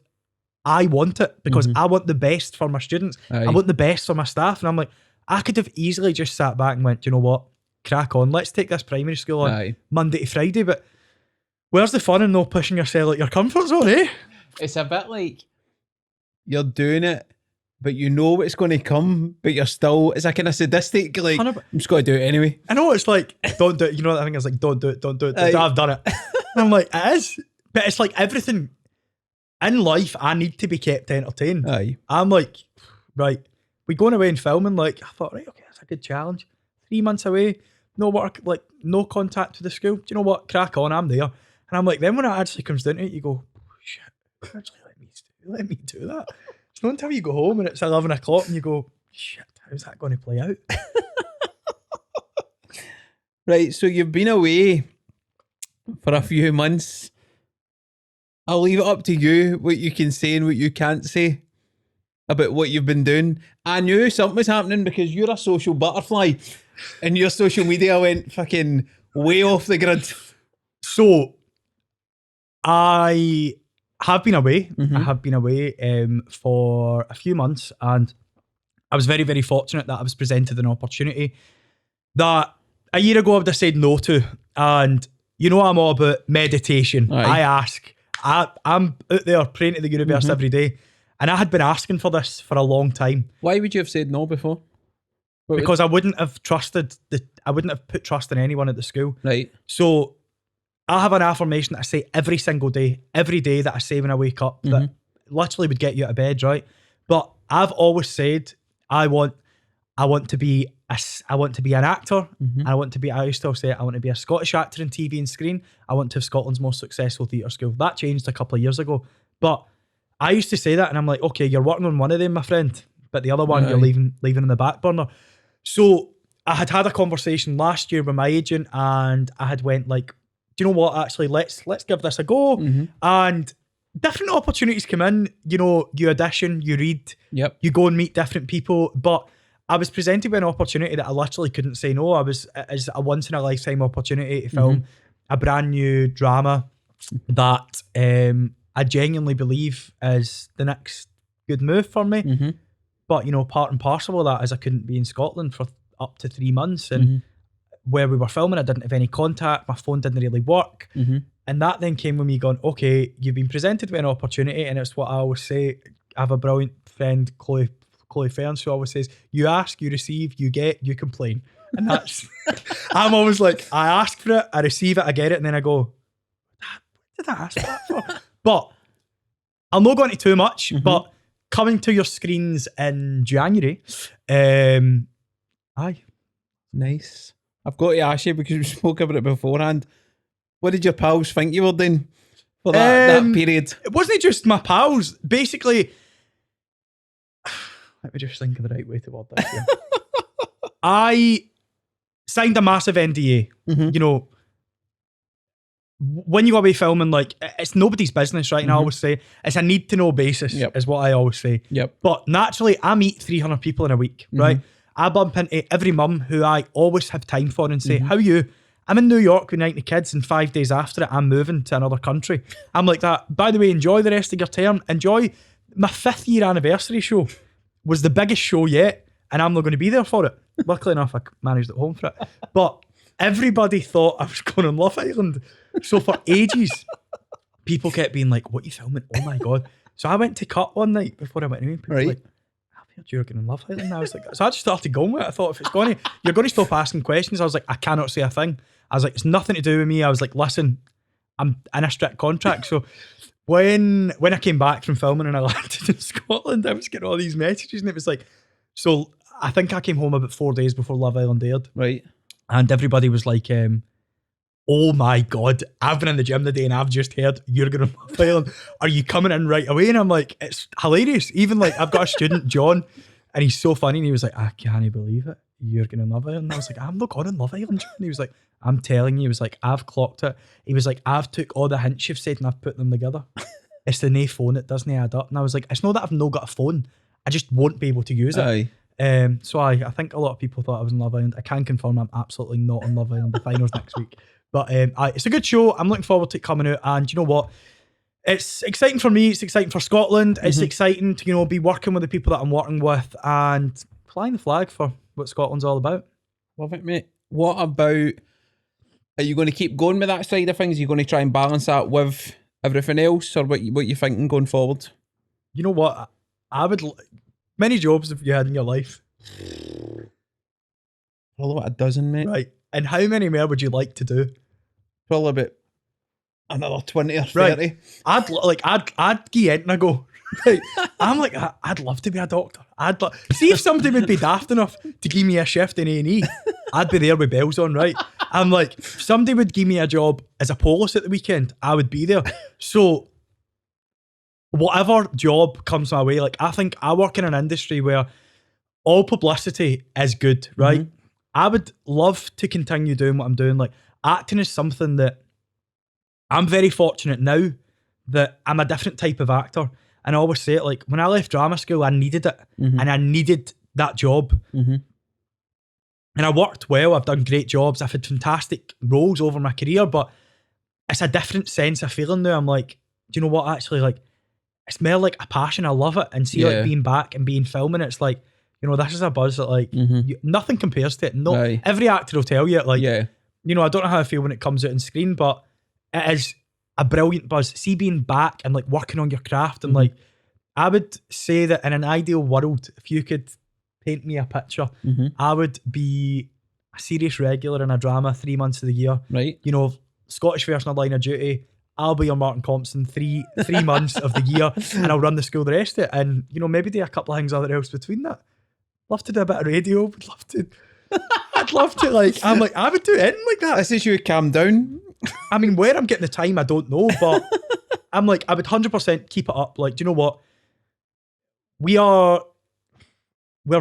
I want it, because I want the best for my students. I want the best for my staff. And I'm like, I could have easily just sat back and went, do you know what? Crack on. Let's take this primary school on Monday to Friday. But where's the fun in not pushing yourself out your comfort zone, eh? It's a bit like you're doing it, but you know what's going to come, but you're still, it's a kind of sadistic, like, I'm just going to do it anyway. I know, it's like, don't do it. You know what I think? It's like, don't do it. I've done it. And I'm like, it is. But it's like everything in life, I need to be kept entertained. I'm like, right, we going away and filming, like, I thought, right, okay, that's a good challenge. 3 months away, no work, like, no contact with the school. Do you know what? Crack on, I'm there. And I'm like, then when it actually comes down to it, you go, oh, shit, actually let me do that. It's not until you go home and it's 11 o'clock and you go, shit, how's that going to play out? Right, so you've been away for a few months. I'll leave it up to you what you can say and what you can't say about what you've been doing. I knew something was happening because you're a social butterfly and your social media went fucking way off the grid. So, I have been away. I have been away for a few months, and I was very, very fortunate that I was presented an opportunity that a year ago I would have said no to. And you know, I'm all about meditation. I ask. I'm out there praying to the universe every day. And I had been asking for this for a long time. Why would you have said no before? Because I wouldn't have put trust in anyone at the school. Right. So I have an affirmation that I say every single day, every day that I say when I wake up, that literally would get you out of bed, right? But I've always said I want to be an actor. I used to say I want to be a Scottish actor in TV and screen. I want to have Scotland's most successful theatre school. That changed a couple of years ago. But I used to say that, and I'm like, okay, you're working on one of them, my friend, but the other one you're leaving in the back burner. So I had a conversation last year with my agent, and I had went like, do you know what? Actually, let's give this a go. And different opportunities come in. You know, you audition, you read, you go and meet different people. But I was presented with an opportunity that I literally couldn't say no. As a once in a lifetime opportunity to film a brand new drama that I genuinely believe is the next good move for me. But, you know, part and parcel of that is I couldn't be in Scotland for up to 3 months, and where we were filming, I didn't have any contact. My phone didn't really work. And that then came with me going, okay, you've been presented with an opportunity, and it's what I always say. I have a brilliant friend, Chloe Ferns, who always says, you ask, you receive, you get, you complain. And that's, I'm always like, I ask for it, I receive it, I get it, and then I go, what did I ask for that for? But I'll not go into too much, but coming to your screens in January, aye. Nice. I've got to ask you, because we spoke about it beforehand. What did your pals think you were doing for that period? It wasn't just my pals. Basically, let me just think of the right way to word this here. I signed a massive NDA. You know, when you go away filming, like, it's nobody's business, right? And I always say, it's a need to know basis, is what I always say. But naturally, I meet 300 people in a week, right? I bump into every mum who I always have time for and say, how are you? I'm in New York with 90 kids, and 5 days after it, I'm moving to another country. I'm like that. By the way, enjoy the rest of your term. Enjoy my 5th year anniversary show. Was the biggest show yet, and I'm not going to be there for it. Luckily enough, I managed at home for it. But everybody thought I was going on Love Island. So for ages, people kept being like, what are you filming? Oh my God. So I went to cut one night before I went away. People were like, I've heard you're going on Love Island. And I was like, so I just started going with it. I thought, if it's going to, you're going to stop asking questions. I was like, I cannot say a thing. I was like, it's nothing to do with me. I was like, listen, I'm in a strict contract. So when I came back from filming and I landed in Scotland, I was getting all these messages, and it was like, so I think I came home about 4 days before Love Island aired. Right. And everybody was like, oh my God, I've been in the gym today and I've just heard you're going to Love Island. Are you coming in right away? And I'm like, it's hilarious. Even like, I've got a student, John, and he's so funny. And he was like, I can't believe it. You're going to Love Island. And I was like, I'm not going on Love Island. And he was like, I'm telling you. He was like, I've clocked it. He was like, I've took all the hints you've said and I've put them together. It's the nae phone, it doesn't add up. And I was like, it's not that I've not got a phone. I just won't be able to use it. Aye. So I think a lot of people thought I was in Love Island. I can confirm I'm absolutely not on Love Island. The finals next week. But it's a good show. I'm looking forward to it coming out. And you know what? It's exciting for me. It's exciting for Scotland. It's exciting to, you know, be working with the people that I'm working with and flying the flag for what Scotland's all about. Love it, mate. What about, are you going to keep going with that side of things? Are you going to try and balance that with everything else, or what you thinking going forward? You know what? I would... Many jobs have you had in your life? Probably about a dozen, mate. Right. And how many more would you like to do? Probably about another 20 or 30. Right. I'd give in and I go, right. I'm like, I'd love to be a doctor. See if somebody would be daft enough to give me a shift in A&E. I'd be there with bells on, right? I'm like, if somebody would give me a job as a police at the weekend, I would be there. So whatever job comes my way, like, I think I work in an industry where all publicity is good, right? I would love to continue doing what I'm doing. Like, acting is something that I'm very fortunate now that I'm a different type of actor. And I always say it, like, when I left drama school, I needed it. And I needed that job. And I worked well. I've done great jobs. I've had fantastic roles over my career, but it's a different sense of feeling now. I'm like, do you know what? Actually, like, it's more like a passion. I love it. And see, like, being back and being filming, it's like, you know, this is a buzz that, like, nothing compares to it. No, every actor will tell you, like, you know, I don't know how I feel when it comes out on screen, but it is a brilliant buzz. See, being back and, like, working on your craft, and like, I would say that in an ideal world, if you could paint me a picture, I would be a serious regular in a drama 3 months of the year. Right. You know, Scottish version of Line of Duty. I'll be your Martin Compson three months of the year, and I'll run the school the rest of it. And, you know, maybe do a couple of things other else between that. Love to do a bit of radio. Would love to. I'd love to, like, I'm like, I would do anything like that. This is you calm down. I mean, where I'm getting the time, I don't know, but I'm like, I would 100% keep it up. Like, do you know what? We're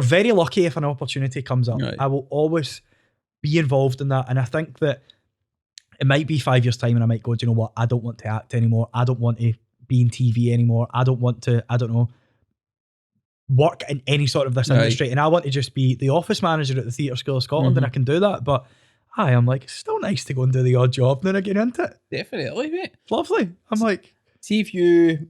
very lucky if an opportunity comes up. Right. I will always be involved in that. And I think that it might be 5 years' time and I might go, do you know what? I don't want to act anymore. I don't want to be in TV anymore. I don't want to, I don't know, work in any sort of this industry. And I want to just be the office manager at the Theatre School of Scotland, and I can do that. But I'm like, it's still nice to go and do the odd job and then I get into it. Definitely, mate. It's lovely. I'm like, see if you,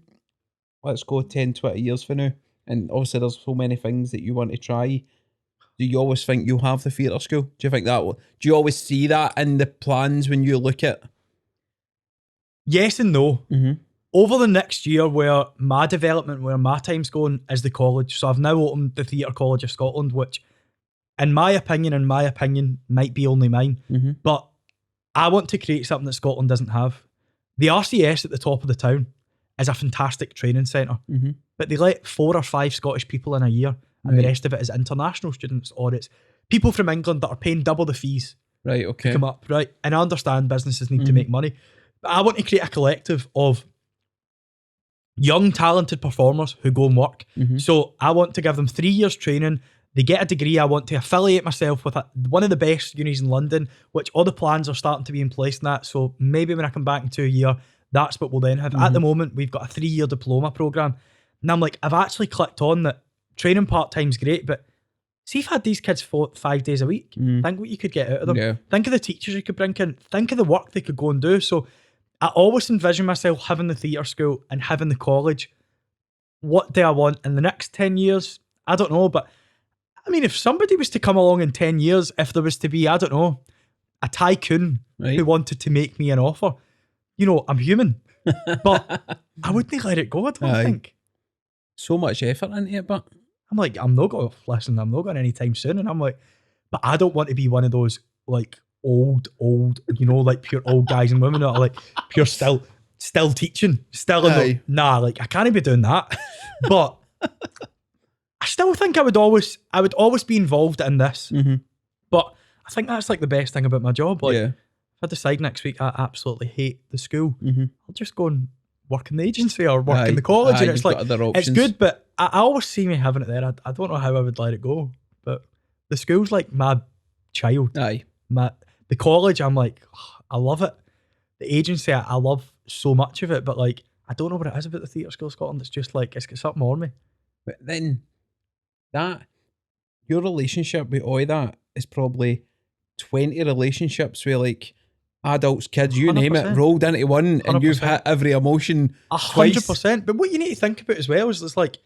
let's go 10, 20 years for now. And obviously there's so many things that you want to try. do you always think you'll have the theatre school? Do you think that? Do you always see that in the plans when you look at? Yes and no. Mm-hmm. Over the next year, where my development, where my time's going, is the college. So I've now opened the Theatre College of Scotland, which, in my opinion, might be only mine. Mm-hmm. But I want to create something that Scotland doesn't have. The RCS at the top of the town is a fantastic training centre, Mm-hmm. but they let 4 or 5 Scottish people in a year, and the rest of it is international students, or it's people from England that are paying double the fees Right, okay. to come up, right? And I understand businesses need to make money, but I want to create a collective of young, talented performers who go and work. Mm-hmm. So I want to give them 3 years training. They get a degree. I want to affiliate myself with one of the best unis in London, which all the plans are starting to be in place in that. So maybe when I come back in 2 years, that's what we'll then have. At the moment, we've got a 3-year diploma programme. And I'm like, I've actually clicked on that training part-time's great, but see if you had these kids 5 days a week, think what you could get out of them. Yeah. Think of the teachers you could bring in. Think of the work they could go and do. So I always envision myself having the theatre school and having the college. What do I want in the next 10 years? I don't know, but I mean, if somebody was to come along in 10 years, if there was to be, I don't know, a tycoon who wanted to make me an offer, you know, I'm human, but I wouldn't let it go, I don't think. So much effort into it, but I'm like, I'm not going anytime soon. And I'm like, but I don't want to be one of those like old, you know, like pure old guys and women that are like pure still teaching, nah, like I can't be doing that. But I still think I would always be involved in this. Mm-hmm. But I think that's like the best thing about my job. Like yeah. if I decide next week I absolutely hate the school, Mm-hmm. I'll just go and work in the agency or work in the college, and it's like it's good. But I always see me having it there. I don't know how I would let it go. But the school's like my child. Aye. The college, I'm like, I love it. The agency, I love so much of it. But like, I don't know what it is about the Theatre School of Scotland. It's just like, it's got something on me. But then your relationship with all that is probably 20 relationships with like adults, kids, you 100%. name it, rolled into one, and you've 100%. hit every emotion 100%. But what you need to think about as well is it's like,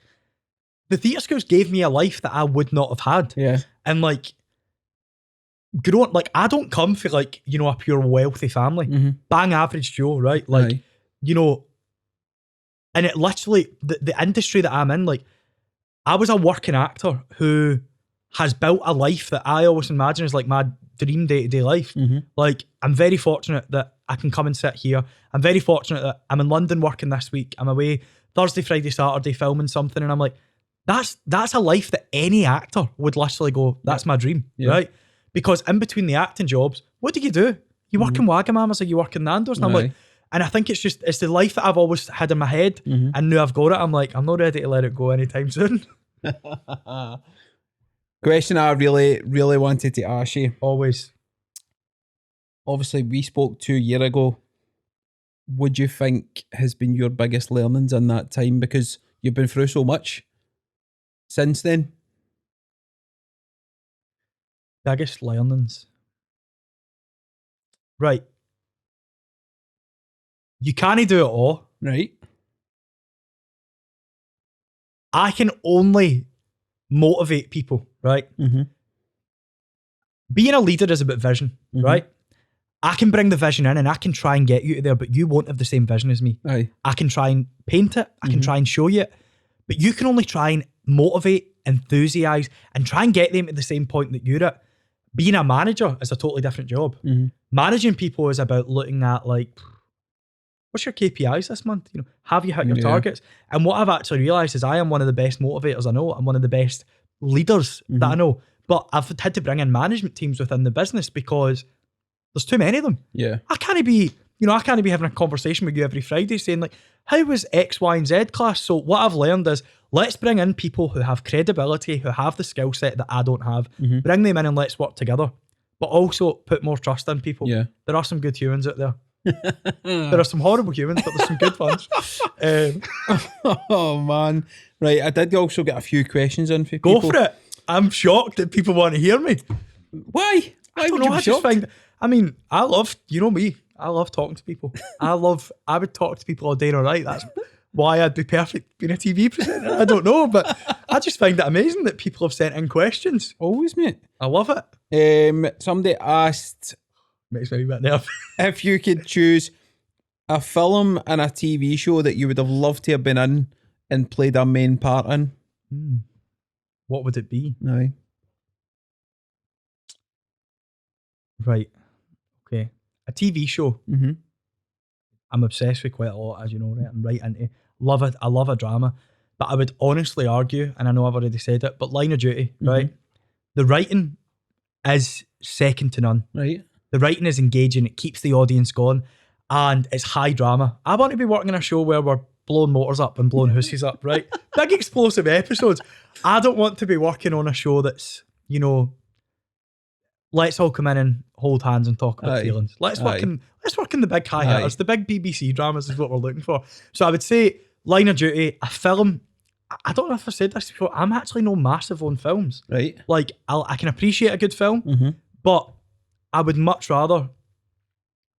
the theatre schools gave me a life that I would not have had. Yeah. And like, growing, like, I don't come from like, you know, a pure wealthy family. Mm-hmm. Bang average Joe, right? Like, Aye. you know, and it literally, the industry that I'm in, like, I was a working actor who has built a life that I always imagine is like my dream day-to-day life. Mm-hmm. Like, I'm very fortunate that I can come and sit here. I'm very fortunate that I'm in London working this week. I'm away Thursday, Friday, Saturday filming something, and I'm like, that's a life that any actor would literally go, that's my dream, right? Because in between the acting jobs, what do? You work in Wagamama's or you work in Nando's? And I'm like, and I think it's the life that I've always had in my head, and now I've got it. I'm like, I'm not ready to let it go anytime soon. Question I really, really wanted to ask you. Always. Obviously, we spoke 2 years ago. What do you think has been your biggest learnings in that time? Because you've been through so much since then. Biggest learnings. Right. You can't do it all. Right. I can only motivate people, right? Mm-hmm. Being a leader is about vision, right? I can bring the vision in and I can try and get you to there, but you won't have the same vision as me. Aye. I can try and paint it. I can try and show you it, but you can only try and motivate, enthusiase, and try and get them at the same point that you're at. Being a manager is a totally different job. Managing people is about looking at like, what's your KPIs this month? You know, have you hit your targets? And what I've actually realised is I am one of the best motivators I know. I'm one of the best leaders that I know. But I've had to bring in management teams within the business because there's too many of them. Yeah. I can't be having a conversation with you every Friday saying like, how was X, Y, and Z class? So what I've learned is let's bring in people who have credibility, who have the skill set that I don't have. Bring them in and let's work together. But also put more trust in people. Yeah. There are some good humans out there. There are some horrible humans, but there's some good ones. Oh man. Right, I did also get a few questions in for people. Go for it. I'm shocked that people want to hear me. Why? Why would you be shocked? I love, you know me, I love talking to people. I would talk to people all day and all night. That's why I'd be perfect being a TV presenter. I don't know, but I just find it amazing that people have sent in questions. Always, mate. I love it. Somebody asked Makes me a bit nervous. if you could choose a film and a TV show that you would have loved to have been in and played a main part in. What would it be? Aye. Right. Okay. A TV show. Mm-hmm. I'm obsessed with quite a lot, as you know, right? I'm right into. Love it. I love a drama. But I would honestly argue, and I know I've already said it, but Line of Duty, right? The writing is second to none. Right. The writing is engaging. It keeps the audience going. And it's high drama. I want to be working in a show where we're blowing motors up and blowing hussies up, right? Big explosive episodes. I don't want to be working on a show that's, you know, let's all come in and hold hands and talk about feelings. Let's work in the big high hitters. The big BBC dramas is what we're looking for. So I would say Line of Duty, a film. I don't know if I said this before. I'm actually no massive on films. Right. Like I can appreciate a good film, but I would much rather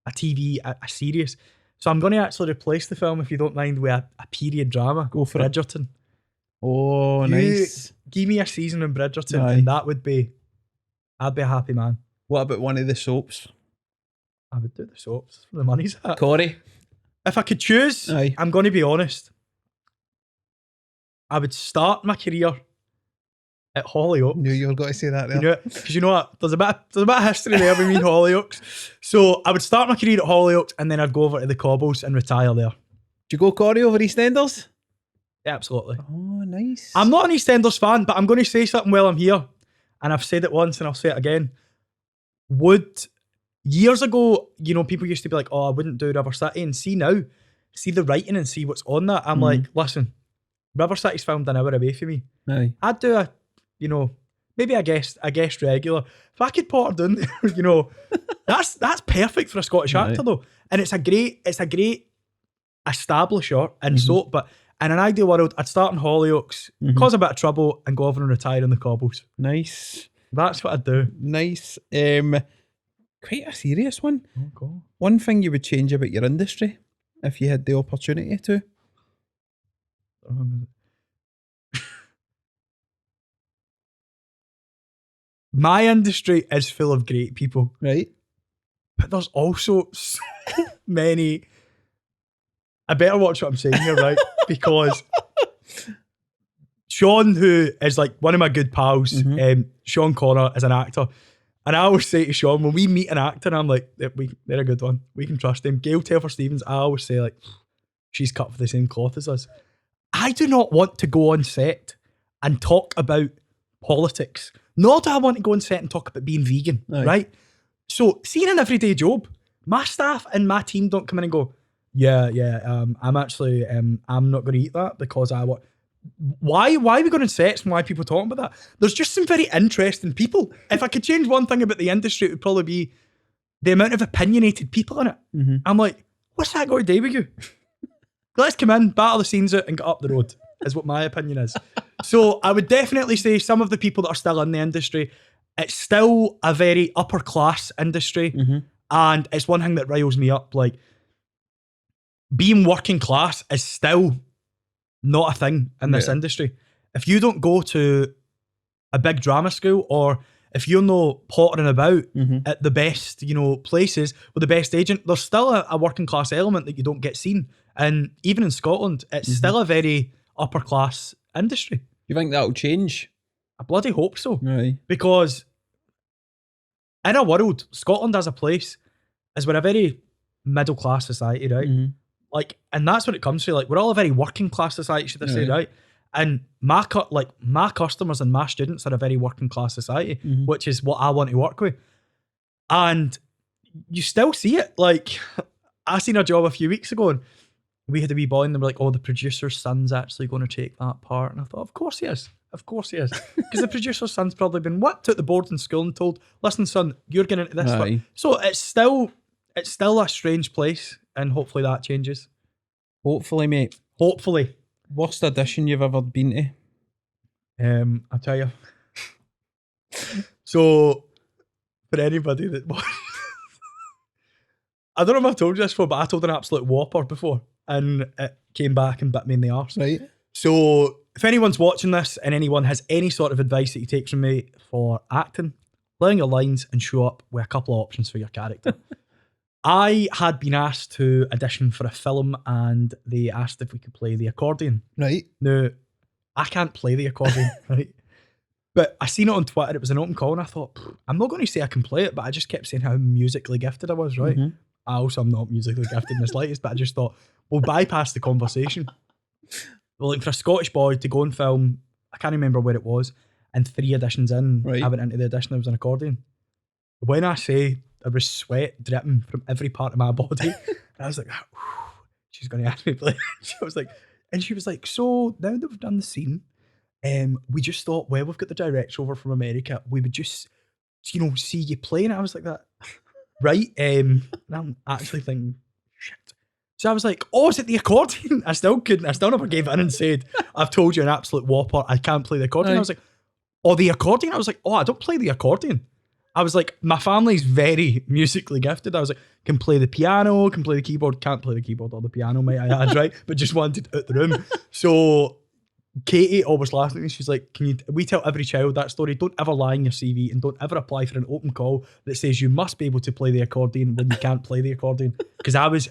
a TV, a series. So I'm going to actually replace the film, if you don't mind, with a period drama. Go for Bridgerton. it. Oh, nice. Give me a season in Bridgerton, and that would be, I'd be a happy man. What about one of the soaps? I would do the soaps for the money's hat. Corey? If I could choose, I'm going to be honest. I would start my career at Hollyoaks. Knew you were going to say that there. You know, because you know what? There's a bit of history there with me and Hollyoaks. So I would start my career at Hollyoaks, and then I'd go over to the Cobbles and retire there. Do you go Corey over EastEnders? Yeah, absolutely. Oh, nice. I'm not an EastEnders fan, but I'm going to say something while I'm here. And I've said it once and I'll say it again. Years ago, you know, people used to be like, oh, I wouldn't do River City. And see now, see the writing and see what's on that. I'm like, listen, River City's filmed an hour away from me. Aye. I'd do a, you know, maybe a guest regular. If I could put her down there, you know, that's perfect for a Scottish actor though. And it's a great establisher in soap, but in an ideal world, I'd start in Hollyoaks, cause a bit of trouble, and go over and retire in the Cobbles. Nice. That's what I'd do. Nice. Quite a serious one. Oh, God. One thing you would change about your industry if you had the opportunity to? My industry is full of great people. Right. But there's also so many. I better watch what I'm saying here, right? Because Sean, who is like one of my good pals, Sean Connor is an actor. And I always say to Sean, when we meet an actor, I'm like, they're a good one. We can trust him. Gail Telfer Stevens, I always say, like, she's cut for the same cloth as us. I do not want to go on set and talk about politics. Nor do I want to go on set and talk about being vegan, right? So, seeing an everyday job, my staff and my team don't come in and go, I'm actually, I'm not going to eat that because I want... Why are we going on sets and why are people talking about that? There's just some very interesting people. If I could change one thing about the industry, it would probably be the amount of opinionated people in it. I'm like, what's that got to do with you? Let's come in, battle the scenes out and get up the road, is what my opinion is. So I would definitely say some of the people that are still in the industry, it's still a very upper class industry. And it's one thing that riles me up. Like, being working class is still not a thing in this industry. If you don't go to a big drama school, or if you're not pottering about at the best, you know, places with the best agent, there's still a working class element that you don't get seen. And even in Scotland, it's still a very upper class industry. You think that'll change? I bloody hope so. Aye. Because in a world, Scotland as a place is we're a very middle class society, right? Like, and that's what it comes to. Like, we're all a very working class society, should I say, right? And my customers and my students are a very working class society, which is what I want to work with. And you still see it. Like, I seen a job a few weeks ago, and we had a wee boy, and they were like, "Oh, the producer's son's actually going to take that part." And I thought, of course he is. Of course he is. Because the producer's son's probably been took the board in school and told, "Listen, son, you're getting into this." So it's still a strange place. And hopefully that changes. Hopefully, mate. Hopefully. Worst audition you've ever been to? I'll tell you. So, for anybody that... I don't know if I've told you this before, but I told an absolute whopper before. And it came back and bit me in the arse. Right. So, if anyone's watching this and anyone has any sort of advice that you take from me for acting, learn your lines and show up with a couple of options for your character. I had been asked to audition for a film and they asked if we could play the accordion. Right. Now, I can't play the accordion, right? But I seen it on Twitter, it was an open call, and I thought, I'm not going to say I can play it, but I just kept saying how musically gifted I was, right? Mm-hmm. I also am not musically gifted in the slightest, but I just thought, we'll bypass the conversation. We're looking for a Scottish boy to go and film, I can't remember where it was, and 3 auditions in, Right. I went into the audition, there was an accordion. When I say there was sweat dripping from every part of my body, and I was like, she's going to ask me to play. She was like, so now that we've done the scene, we just thought, well, we've got the director over from America. We would just, see you play. And I was like, that, right? And I'm actually thinking, shit. So I was like, oh, is it the accordion? I still never gave in and said, I've told you an absolute whopper, I can't play the accordion. Right. I was like, oh, the accordion? I was like, oh, I don't play the accordion. I was like, my family's very musically gifted. I was like, can play the piano, can play the keyboard, can't play the keyboard or the piano, might I add, right? But just wanted out the room. So Katie always laughed at me. She's like, we tell every child that story. Don't ever lie in your CV and don't ever apply for an open call that says you must be able to play the accordion when you can't play the accordion. Because I was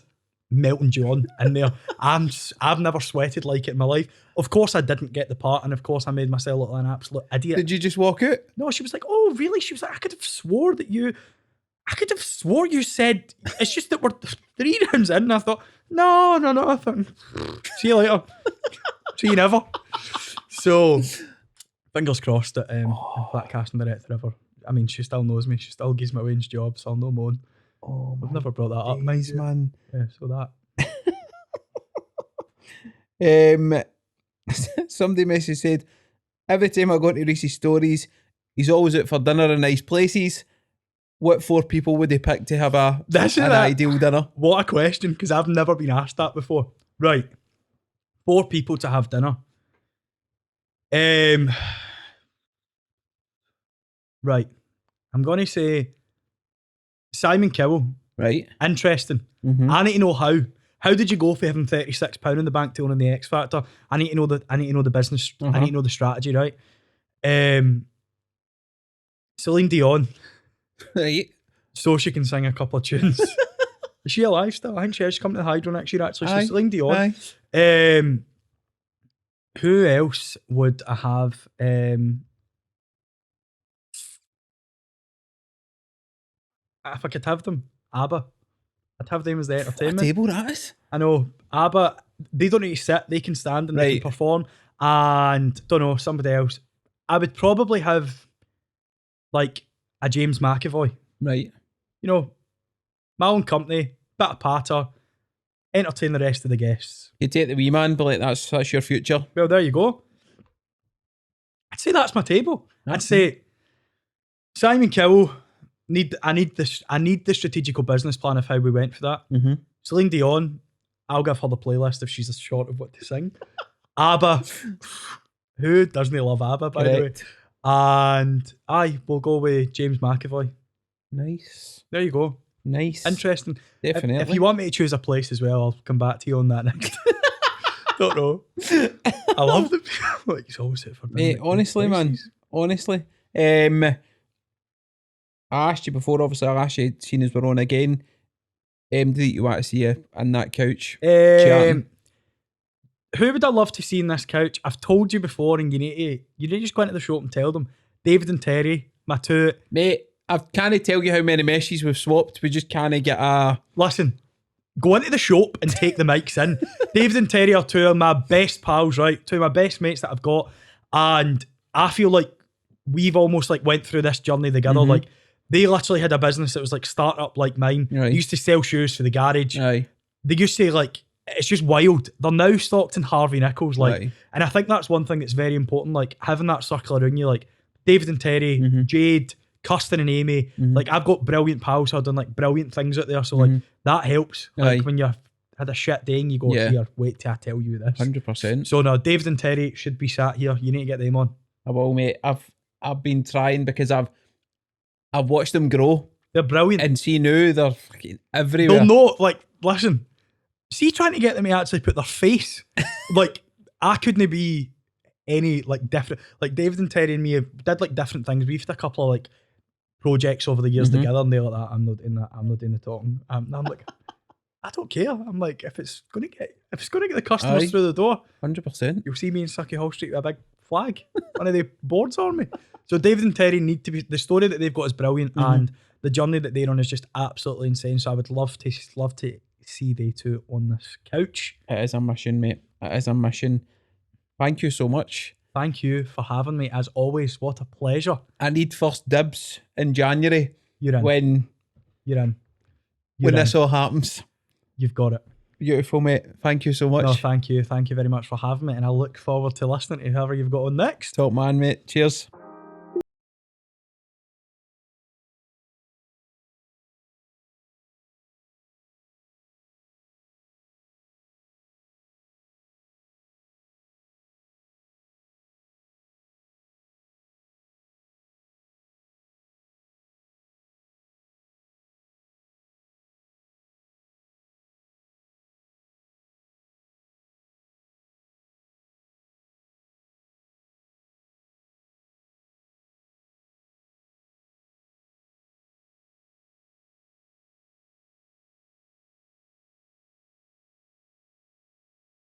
melting John in there. I've never sweated like it in my life. Of course I didn't get the part, and of course I made myself look like an absolute idiot. Did you just walk out? No, she was like, oh really? She was like, I could have swore you said, it's just that we're 3 rounds in. And I thought, no. I thought, see you later. See you never. So, fingers crossed that that casting director ever, I mean, she still knows me. She still gives me Wayne's job, so I'll know moan. Oh, I've never brought that up. nice, man. Yeah, so Um, that. somebody message said, every time I go to Reece's stories, he's always out for dinner in nice places. What 4 people would he pick to have an ideal dinner? What a question, because I've never been asked that before. Right. 4 people to have dinner. Right. I'm going to say Simon Cowell. Right. Interesting. Mm-hmm. I need to know how. How did you go for having £36 in the bank to owning the X Factor? I need to know the business. I need to know the strategy, right? Celine Dion. Right. So she can sing a couple of tunes. Is she alive still? I think she has come to the Hydro next year actually. So Celine Dion. Aye. Who else would I have? If I could have them, ABBA. I'd have them as the What a entertainment. table that is. I know, ABBA, they don't need to sit, they can stand and they can perform. And, don't know, somebody else. I would probably have, like, a James McAvoy. Right. My own company, bit of patter, entertain the rest of the guests. You take the wee man, but like that's your future. Well, there you go. I'd say that's my table. I'd say Simon Cowell, I need the strategical business plan of how we went for that. Mm-hmm. Celine Dion, I'll give her the playlist if she's short of what to sing. ABBA, who doesn't love ABBA, by the way? And we'll go with James McAvoy. Nice. There you go. Nice. Interesting. Definitely. If you want me to choose a place as well, I'll come back to you on that next. Don't know. I love them. Like, it's always it for me. Mate, honestly, man. Honestly. I asked you before, obviously, I asked you, seeing as we're on again, do you want to see you on that couch? Chatting? Who would I love to see in this couch? I've told you before, and you need to just go into the shop and tell them. David and Terry, my two. Mate, I can't tell you how many messages we've swapped. We just can't get a... Listen, go into the shop and take the mics in. David and Terry are 2 of my best pals, right? 2 of my best mates that I've got. And I feel like we've almost like went through this journey together. Mm-hmm. Like, they literally had a business that was like start-up like mine. Right. They used to sell shoes for the garage. Aye. They used to like... It's just wild. They're now stocked in Harvey Nichols, like, right. And I think that's one thing that's very important. Like having that circle around you, like David and Terry, mm-hmm. Jade, Kirsten and Amy. Mm-hmm. Like I've got brilliant pals who are doing like brilliant things out there. So like that helps. Like when you've had a shit day and you go, here, wait till I tell you this. 100%. So no, David and Terry should be sat here. You need to get them on. I will, mate. I've been trying because I've watched them grow. They're brilliant. And see now they're fucking everywhere. They'll know. Like listen. See, trying to get them to actually put their face, like, I couldn't be any like different, like David and Terry and me did like different things. We've had a couple of like projects over the years together, and they're like that. I'm not doing that. I'm not doing the talking. And I'm like, I don't care. I'm like, if it's gonna get the customers Aye. through the door, 100%. you'll see me in Sucky Hall Street with a big flag, one of the boards on me. So David and Terry need to be, the story that they've got is brilliant, and the journey that they're on is just absolutely insane. So I would love to see they two on this couch. It is a mission, mate. It is a mission. Thank you so much. Thank you for having me, as always. What a pleasure. I need first dibs in January You're in. when You're in. this all happens. You've got it. Beautiful, mate. Thank you so much. No, thank you. Thank you very much for having me, and I look forward to listening to whoever you've got on next. Top man, mate. Cheers.